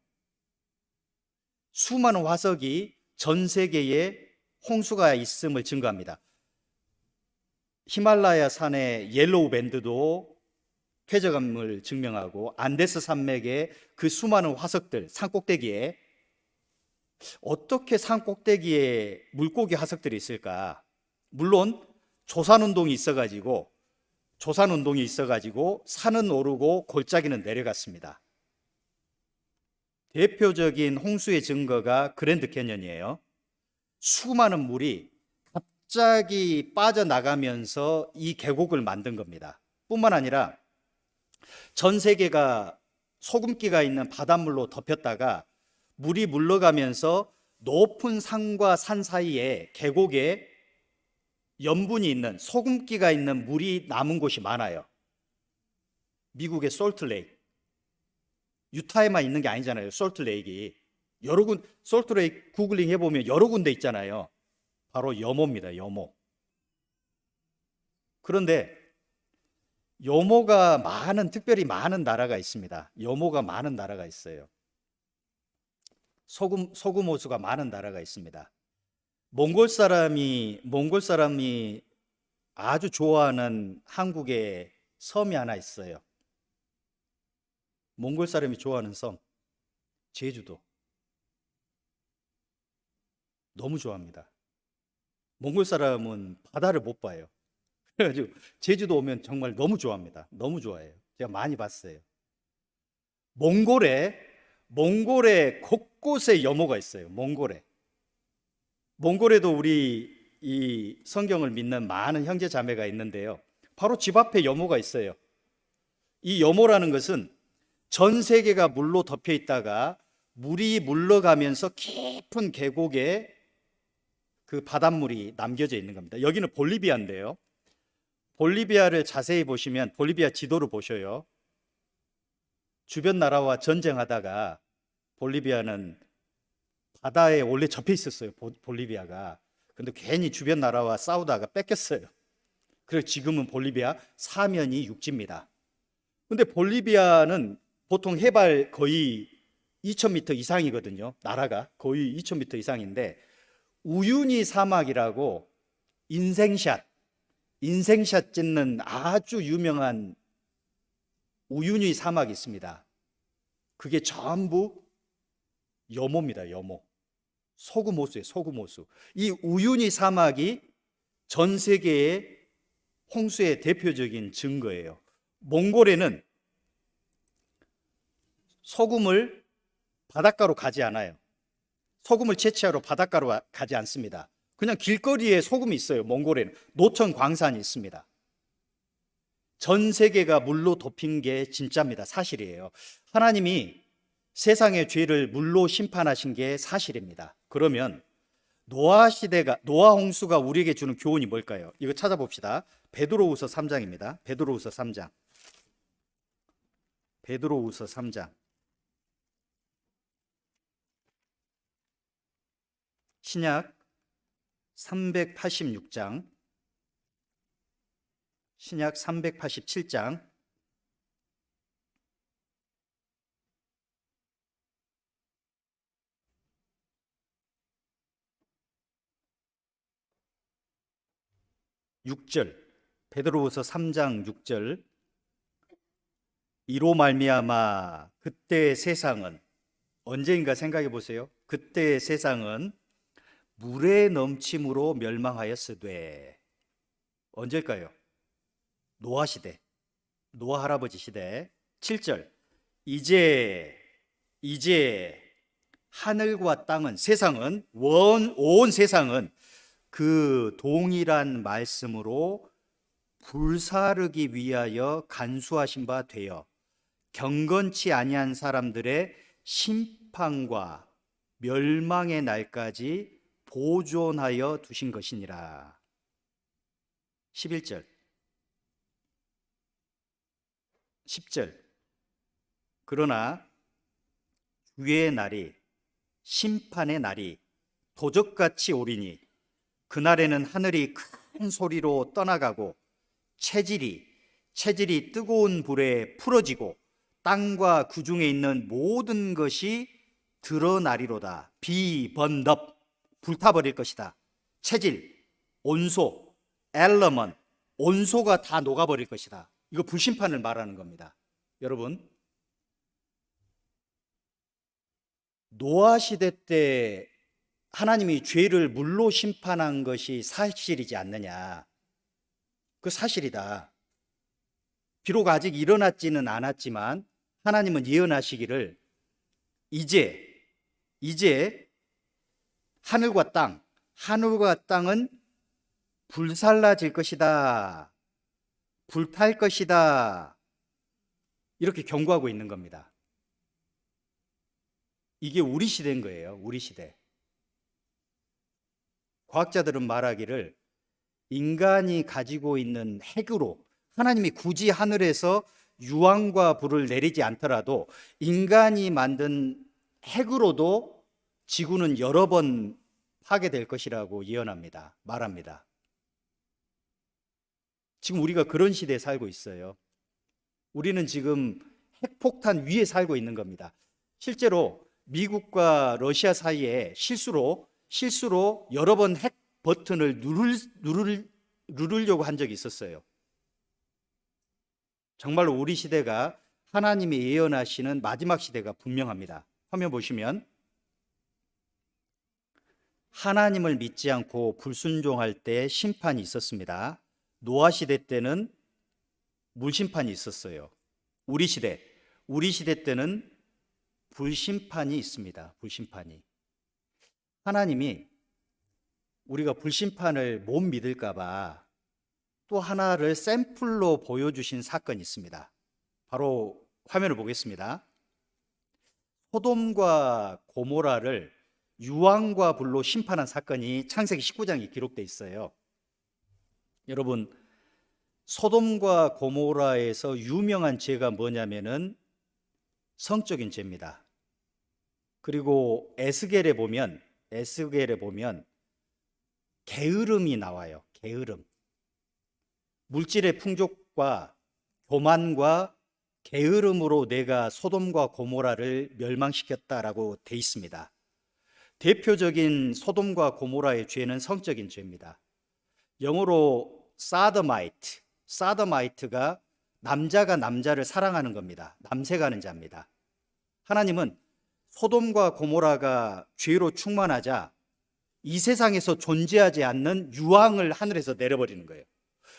수많은 화석이 전 세계에 홍수가 있음을 증거합니다. 히말라야 산의 옐로우 밴드도 퇴적암을 증명하고, 안데스 산맥의 그 수많은 화석들, 산꼭대기에 어떻게 산꼭대기에 물고기 화석들이 있을까? 물론 조산운동이 있어가지고 산은 오르고 골짜기는 내려갔습니다. 대표적인 홍수의 증거가 그랜드 캐년이에요. 수많은 물이 갑자기 빠져나가면서 이 계곡을 만든 겁니다. 뿐만 아니라 전 세계가 소금기가 있는 바닷물로 덮였다가 물이 물러가면서 높은 산과 산 사이에 계곡에 염분이 있는, 소금기가 있는 물이 남은 곳이 많아요. 미국의 솔트레이크, 유타에만 있는 게 아니잖아요. 솔트레이크가 여러 군, 솔트레이크 구글링 해보면 여러 군데 있잖아요. 바로 여모입니다. 여모. 그런데 여모가 특별히 많은 나라가 있습니다. 여모가 많은 나라가 있어요. 소금 호수가 많은 나라가 있습니다. 몽골 사람이 아주 좋아하는 한국의 섬이 하나 있어요. 몽골 사람이 좋아하는 섬, 제주도. 너무 좋아합니다. 몽골 사람은 바다를 못 봐요. 그래가지고 제주도 오면 정말 너무 좋아합니다. 너무 좋아해요. 제가 많이 봤어요. 몽골에 곳곳에 여모가 있어요. 몽골에도 우리 이 성경을 믿는 많은 형제 자매가 있는데요. 바로 집 앞에 여모가 있어요. 이 여모라는 것은 전 세계가 물로 덮여 있다가 물이 물러가면서 깊은 계곡에 그 바닷물이 남겨져 있는 겁니다. 여기는 볼리비아인데요. 볼리비아를 자세히 보시면, 볼리비아 지도를 보셔요. 주변 나라와 전쟁하다가 볼리비아는 바다에 원래 접해 있었어요. 볼리비아가. 근데 괜히 주변 나라와 싸우다가 뺏겼어요. 그래서 지금은 볼리비아 사면이 육지입니다. 근데 볼리비아는 보통 해발 거의 2,000m 이상이거든요. 나라가 거의 2,000m 이상인데, 우유니 사막이라고 인생샷 인생샷 찍는 아주 유명한 우유니 사막이 있습니다. 그게 전부 여모입니다. 여모. 소금 호수예요. 소금 호수. 이 우유니 사막이 전 세계의 홍수의 대표적인 증거예요. 몽골에는 소금을 바닷가로 가지 않아요. 소금을 채취하러 바닷가로 가지 않습니다. 그냥 길거리에 소금이 있어요. 몽골에는 노천 광산이 있습니다. 전 세계가 물로 덮인 게 진짜입니다. 사실이에요. 하나님이 세상의 죄를 물로 심판하신 게 사실입니다. 그러면 노아 홍수가 우리에게 주는 교훈이 뭘까요? 이거 찾아봅시다. 베드로후서 3장입니다. 베드로후서 3장. 베드로후서 3장. 신약 386장. 신약 387장. (6절) 베드로후서 3장 6절. 이로 말미암아 그때의 세상은, 언제인가 생각해 보세요. 그때의 세상은 물의 넘침으로 멸망하였으되, 언제일까요? 노아 시대, 노아 할아버지 시대. 7절. 이제 하늘과 땅은, 세상은, 온 세상은 그 동일한 말씀으로 불사르기 위하여 간수하신 바 되어 경건치 아니한 사람들의 심판과 멸망의 날까지 보존하여 두신 것이니라. 11절. 10절. 그러나 주의 날이, 심판의 날이 도적같이 오리니 그날에는 하늘이 큰 소리로 떠나가고 체질이 뜨거운 불에 풀어지고 땅과 그 중에 있는 모든 것이 드러나리로다. 비번덥, 불타버릴 것이다. 체질, 온소, 엘러먼, 온소가 다 녹아버릴 것이다. 이거 불심판을 말하는 겁니다. 여러분, 노아 시대 때 하나님이 죄를 물로 심판한 것이 사실이지 않느냐? 그 사실이다. 비록 아직 일어났지는 않았지만 하나님은 예언하시기를 이제 하늘과 땅은 불살라질 것이다. 불탈 것이다. 이렇게 경고하고 있는 겁니다. 이게 우리 시대인 거예요. 우리 시대. 과학자들은 말하기를 인간이 가지고 있는 핵으로, 하나님이 굳이 하늘에서 유황과 불을 내리지 않더라도 인간이 만든 핵으로도 지구는 여러 번 파괴될 것이라고 예언합니다. 말합니다. 지금 우리가 그런 시대에 살고 있어요. 우리는 지금 핵폭탄 위에 살고 있는 겁니다. 실제로 미국과 러시아 사이에 실수로 여러 번 핵 버튼을 누르려고 한 적이 있었어요. 정말로 우리 시대가 하나님이 예언하시는 마지막 시대가 분명합니다. 화면 보시면 하나님을 믿지 않고 불순종할 때 심판이 있었습니다. 노아 시대 때는 물심판이 있었어요. 우리 시대 때는 불심판이 있습니다. 불심판이. 하나님이 우리가 불심판을 못 믿을까 봐 또 하나를 샘플로 보여주신 사건이 있습니다. 바로 화면을 보겠습니다. 소돔과 고모라를 유황과 불로 심판한 사건이 창세기 19장에 기록되어 있어요. 여러분, 소돔과 고모라에서 유명한 죄가 뭐냐면은 성적인 죄입니다. 그리고 에스겔에 보면 게으름이 나와요. 게으름. 물질의 풍족과 교만과 게으름으로 내가 소돔과 고모라를 멸망시켰다라고 돼 있습니다. 대표적인 소돔과 고모라의 죄는 성적인 죄입니다. 영어로 사더마이트가 남자가 남자를 사랑하는 겁니다. 남색하는 자입니다. 하나님은 소돔과 고모라가 죄로 충만하자 이 세상에서 존재하지 않는 유황을 하늘에서 내려버리는 거예요.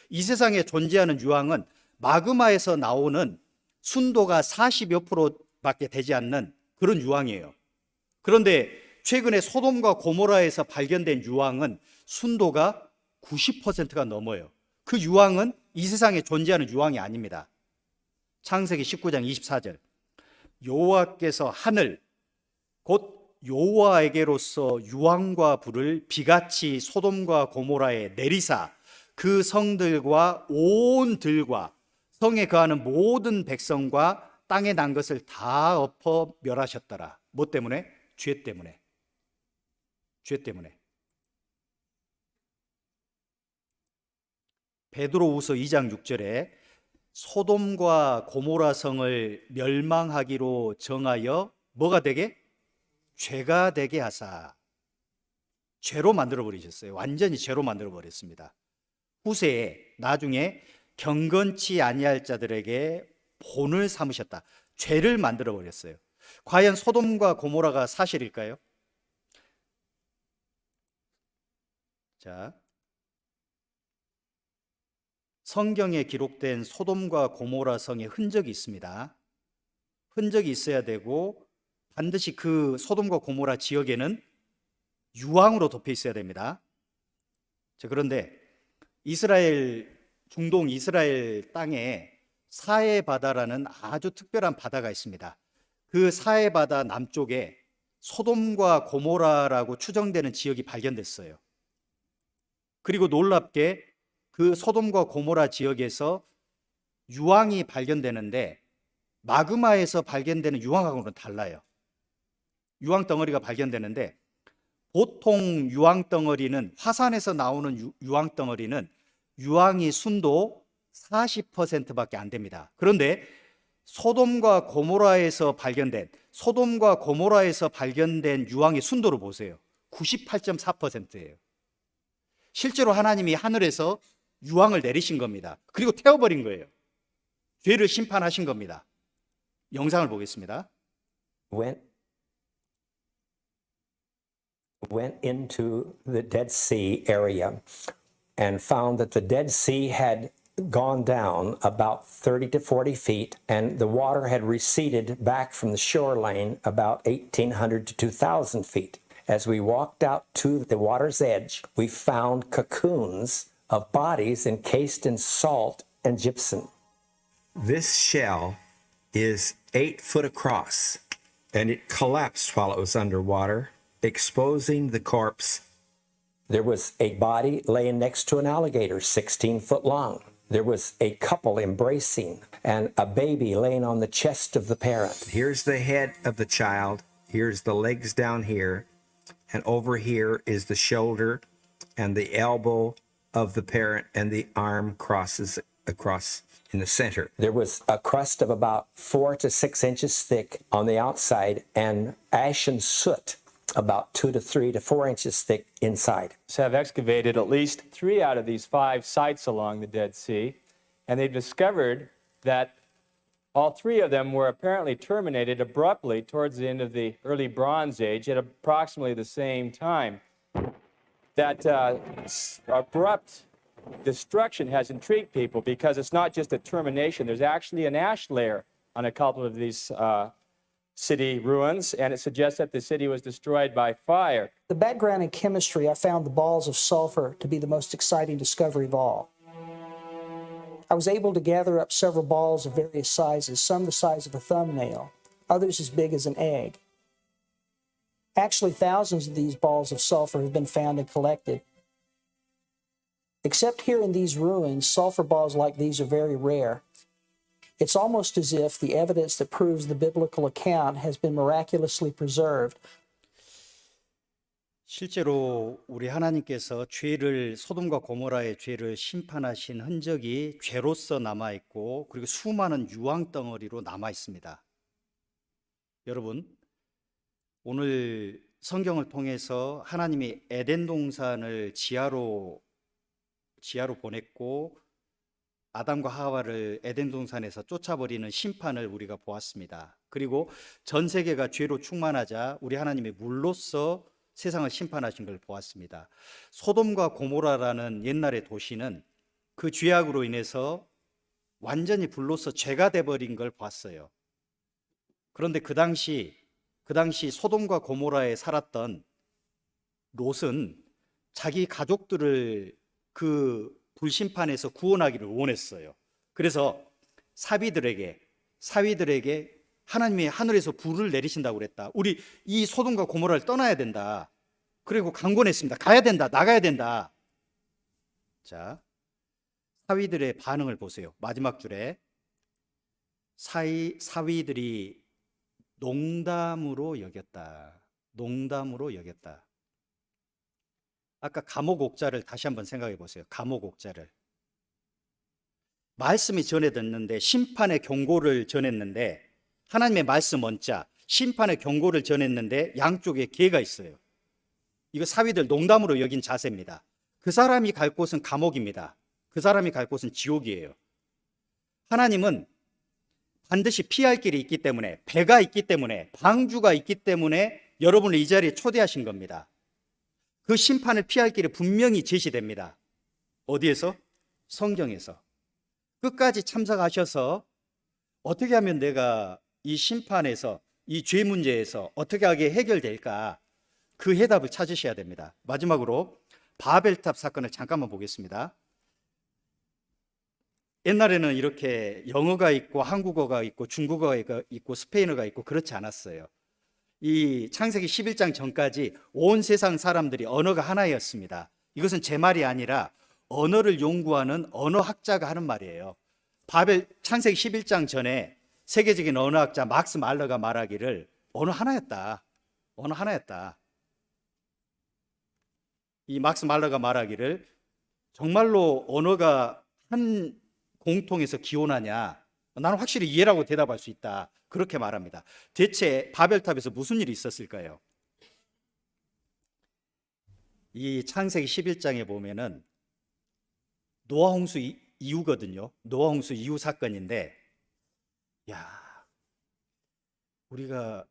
이 세상에 존재하는 유황은 마그마에서 나오는 순도가 40여 프로밖에 되지 않는 그런 유황이에요. 그런데 최근에 소돔과 고모라에서 발견된 유황은 순도가 90%가 넘어요. 그 유황은 이 세상에 존재하는 유황이 아닙니다. 창세기 19장 24절. 여호와께서 하늘 곧 여호와에게로서 유황과 불을 비같이 소돔과 고모라에 내리사 그 성들과 온 들과 성에 거하는 모든 백성과 땅에 난 것을 다 엎어 멸하셨더라. 뭐 때문에? 죄 때문에. 죄 때문에. 베드로후서 2장 6절에 소돔과 고모라 성을 멸망하기로 정하여 뭐가 되게? 죄가 되게 하사. 죄로 만들어 버리셨어요. 완전히 죄로 만들어 버렸습니다. 후세에 나중에 경건치 아니할 자들에게 본을 삼으셨다. 죄를 만들어 버렸어요. 과연 소돔과 고모라가 사실일까요? 자, 성경에 기록된 소돔과 고모라 성의 흔적이 있습니다. 흔적이 있어야 되고 반드시 그 소돔과 고모라 지역에는 유황으로 덮여 있어야 됩니다. 자, 그런데 중동 이스라엘 땅에 사해 바다라는 아주 특별한 바다가 있습니다. 그 사해 바다 남쪽에 소돔과 고모라라고 추정되는 지역이 발견됐어요. 그리고 놀랍게 그 소돔과 고모라 지역에서 유황이 발견되는데 마그마에서 발견되는 유황하고는 달라요. 유황 덩어리가 발견되는데 보통 유황 덩어리는 화산에서 나오는 유황 덩어리는 유황이 순도 40%밖에 안 됩니다. 그런데 소돔과 고모라에서 발견된 유황의 순도를 보세요. 98.4%예요. 실제로 하나님이 하늘에서 유황을 내리신 겁니다. 그리고 태워버린 거예요. 죄를 심판하신 겁니다. 영상을 보겠습니다.
Went into the Dead Sea area and found that the Dead Sea had gone down about 30 to 40 feet, and the water had receded back from the shoreline about 1,800 to 2,000 feet. As we walked out to the water's edge, we found cocoons of bodies encased in salt and gypsum.
This shell is 8 foot across, and it collapsed while it was underwater, exposing the corpse.
There was a body laying next to an alligator 16 foot long. There was a couple embracing and a baby laying on the chest of the parent.
Here's the head of the child, here's the legs down here, and over here is the shoulder and the elbow of the parent, and the arm crosses across in the center.
There was a crust of about 4 to 6 inches thick on the outside and ashen soot about 2 to 3 to 4 inches thick inside.
Have excavated at least 3 out of these 5 sites along the Dead Sea, and they've discovered that all 3 of them were apparently terminated abruptly towards the end of the early Bronze Age at approximately the same time. That abrupt destruction has intrigued people because it's not just a termination. There's actually an ash layer on a couple of these city ruins, and it suggests that the city was destroyed by fire.
The background in chemistry, I found the balls of sulfur to be the most exciting discovery of all. I was able to gather up several balls of various sizes, some the size of a thumbnail, others as big as an egg. Actually, thousands of these balls of sulfur have been found and collected. Except here in these ruins, sulfur balls like these are very rare. It's almost as if the evidence that proves the biblical account has been miraculously preserved.
실제로 우리 하나님께서 소돔과 고모라의 죄를 심판하신 흔적이 죄로서 남아 있고, 그리고 수많은 유황 덩어리로 남아 있습니다. 여러분, 오늘 성경을 통해서 하나님이 에덴 동산을 지하로 지하로 보냈고 아담과 하와를 에덴 동산에서 쫓아버리는 심판을 우리가 보았습니다. 그리고 전 세계가 죄로 충만하자 우리 하나님이 물로써 세상을 심판하신 걸 보았습니다. 소돔과 고모라라는 옛날의 도시는 그 죄악으로 인해서 완전히 불로써 죄가 돼버린 걸 봤어요. 그런데 그 당시 소돔과 고모라에 살았던 롯은 자기 가족들을 그 불심판에서 구원하기를 원했어요. 그래서 사위들에게 하나님이 하늘에서 불을 내리신다고 그랬다. 우리 이 소돔과 고모라를 떠나야 된다. 그리고 강권했습니다. 가야 된다. 나가야 된다. 자, 사위들의 반응을 보세요. 마지막 줄에 사위들이 농담으로 여겼다. 농담으로 여겼다. 아까 감옥 옥자를 다시 한번 생각해 보세요. 감옥 옥자를. 말씀이 전해졌는데 심판의 경고를 전했는데 하나님의 말씀 원자 심판의 경고를 전했는데 양쪽에 개가 있어요. 이거 사위들 농담으로 여긴 자세입니다. 그 사람이 갈 곳은 감옥입니다. 그 사람이 갈 곳은 지옥이에요. 하나님은 반드시 피할 길이 있기 때문에 배가 있기 때문에 방주가 있기 때문에 여러분을 이 자리에 초대하신 겁니다. 그 심판을 피할 길이 분명히 제시됩니다. 어디에서? 성경에서. 끝까지 참석하셔서 어떻게 하면 내가 이 심판에서 이 죄 문제에서 어떻게 하게 해결될까 그 해답을 찾으셔야 됩니다. 마지막으로 바벨탑 사건을 잠깐만 보겠습니다. 옛날에는 이렇게 영어가 있고 한국어가 있고 중국어가 있고 스페인어가 있고 그렇지 않았어요. 이 창세기 11장 전까지 온 세상 사람들이 언어가 하나였습니다. 이것은 제 말이 아니라 언어를 연구하는 언어학자가 하는 말이에요. 창세기 11장 전에 세계적인 언어학자 막스 말러가 말하기를 언어 하나였다. 언어 하나였다. 이 막스 말러가 말하기를 정말로 언어가 한 공통에서 기원하냐? 나는 확실히 이해라고 대답할 수 있다. 그렇게 말합니다. 대체 바벨탑에서 무슨 일이 있었을까요? 이 창세기 11장에 보면은 노아 홍수 이후거든요. 노아 홍수 이후 사건인데, 야, 우리가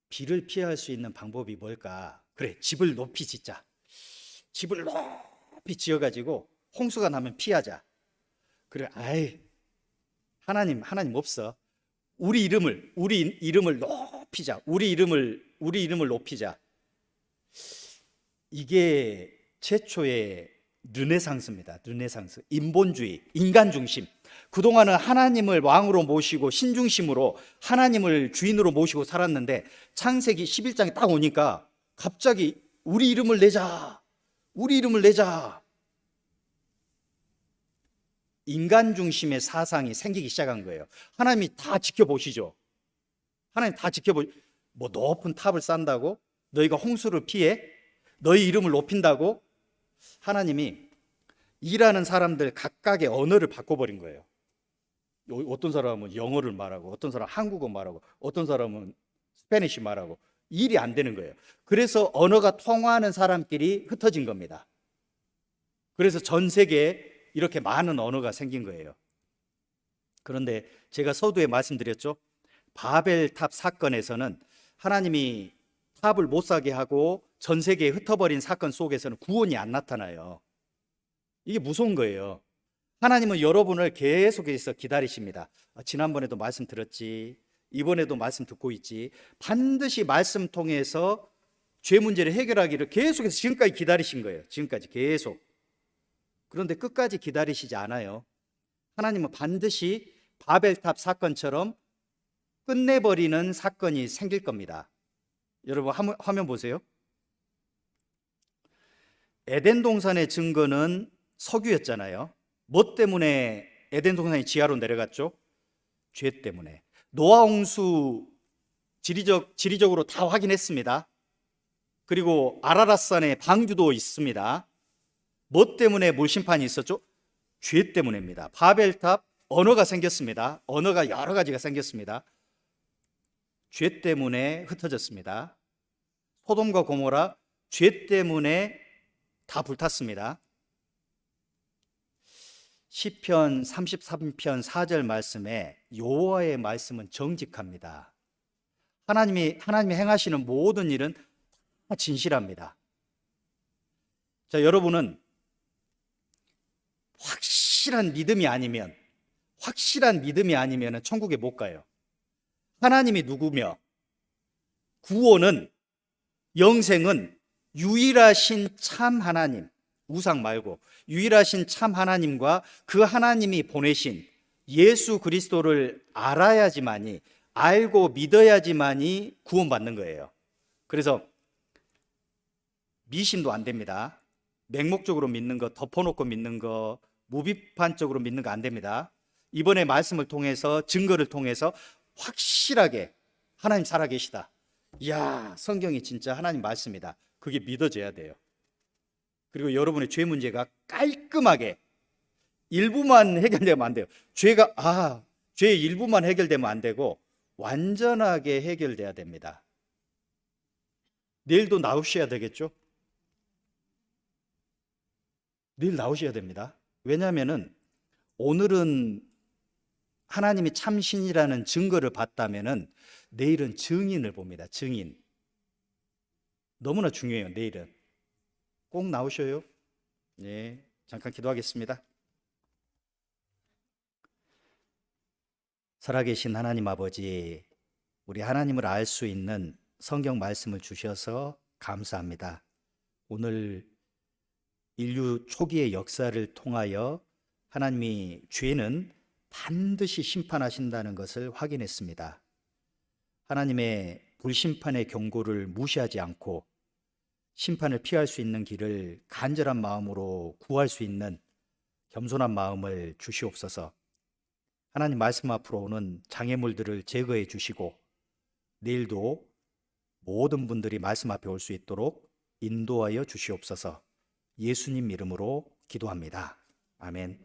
비를 피할 수 있는 방법이 뭘까? 그래, 집을 높이 짓자. 집을 높이 지어가지고 홍수가 나면 피하자. 그래, 하나님 없어. 우리 이름을 높이자. 우리 이름을 높이자. 이게 최초의 르네상스입니다. 르네상스. 인본주의, 인간 중심. 그동안은 하나님을 왕으로 모시고 신중심으로 하나님을 주인으로 모시고 살았는데 창세기 11장에 딱 오니까 갑자기 우리 이름을 내자. 우리 이름을 내자. 인간 중심의 사상이 생기기 시작한 거예요. 하나님이 다 지켜보시죠. 하나님 다 뭐 높은 탑을 쌓는다고? 너희가 홍수를 피해? 너희 이름을 높인다고? 하나님이 일하는 사람들 각각의 언어를 바꿔버린 거예요. 어떤 사람은 영어를 말하고 어떤 사람은 한국어 말하고 어떤 사람은 스페니쉬 말하고 일이 안 되는 거예요. 그래서 언어가 통하는 사람끼리 흩어진 겁니다. 그래서 전 세계에 이렇게 많은 언어가 생긴 거예요. 그런데 제가 서두에 말씀드렸죠. 바벨탑 사건에서는 하나님이 탑을 못 사게 하고 전 세계에 흩어버린 사건 속에서는 구원이 안 나타나요. 이게 무서운 거예요. 하나님은 여러분을 계속해서 기다리십니다. 지난번에도 말씀 들었지, 이번에도 말씀 듣고 있지. 반드시 말씀 통해서 죄 문제를 해결하기를 계속해서 지금까지 기다리신 거예요. 지금까지 계속. 그런데 끝까지 기다리시지 않아요. 하나님은 반드시 바벨탑 사건처럼 끝내버리는 사건이 생길 겁니다. 여러분 화면 보세요. 에덴 동산의 증거는 석유였잖아요. 뭐 때문에 에덴 동산이 지하로 내려갔죠? 죄 때문에. 노아 홍수 지리적으로 다 확인했습니다. 그리고 아라랏산에 방주도 있습니다. 뭐 때문에 물심판이 있었죠? 죄 때문입니다. 바벨탑 언어가 생겼습니다. 언어가 여러 가지가 생겼습니다. 죄 때문에 흩어졌습니다. 소돔과 고모라 죄 때문에 다 불탔습니다. 시편 33편 4절 말씀에 여호와의 말씀은 정직합니다. 하나님이 행하시는 모든 일은 다 진실합니다. 자, 여러분은 확실한 믿음이 아니면 천국에 못 가요. 하나님이 누구며 구원은, 영생은 유일하신 참 하나님, 우상 말고 유일하신 참 하나님과 그 하나님이 보내신 예수 그리스도를 알아야지만이, 알고 믿어야지만이 구원받는 거예요. 그래서 미신도 안 됩니다. 맹목적으로 믿는 거, 덮어놓고 믿는 거, 무비판적으로 믿는 거 안 됩니다. 이번에 말씀을 통해서, 증거를 통해서 확실하게 하나님 살아계시다. 이야, 성경이 진짜 하나님 말씀이다. 그게 믿어져야 돼요. 그리고 여러분의 죄 문제가 깔끔하게 일부만 해결되면 안 돼요. 죄의 일부만 해결되면 안 되고 완전하게 해결돼야 됩니다. 내일도 나오셔야 되겠죠? 내일 나오셔야 됩니다. 왜냐하면은 오늘은 하나님이 참신이라는 증거를 봤다면은 내일은 증인을 봅니다. 증인. 너무나 중요해요. 내일은 꼭 나오셔요. 네, 잠깐 기도하겠습니다. 살아계신 하나님 아버지, 우리 하나님을 알 수 있는 성경 말씀을 주셔서 감사합니다. 오늘 인류 초기의 역사를 통하여 하나님이 죄는 반드시 심판하신다는 것을 확인했습니다. 하나님의 불심판의 경고를 무시하지 않고 심판을 피할 수 있는 길을 간절한 마음으로 구할 수 있는 겸손한 마음을 주시옵소서. 하나님 말씀 앞으로 오는 장애물들을 제거해 주시고 내일도 모든 분들이 말씀 앞에 올 수 있도록 인도하여 주시옵소서. 예수님 이름으로 기도합니다. 아멘.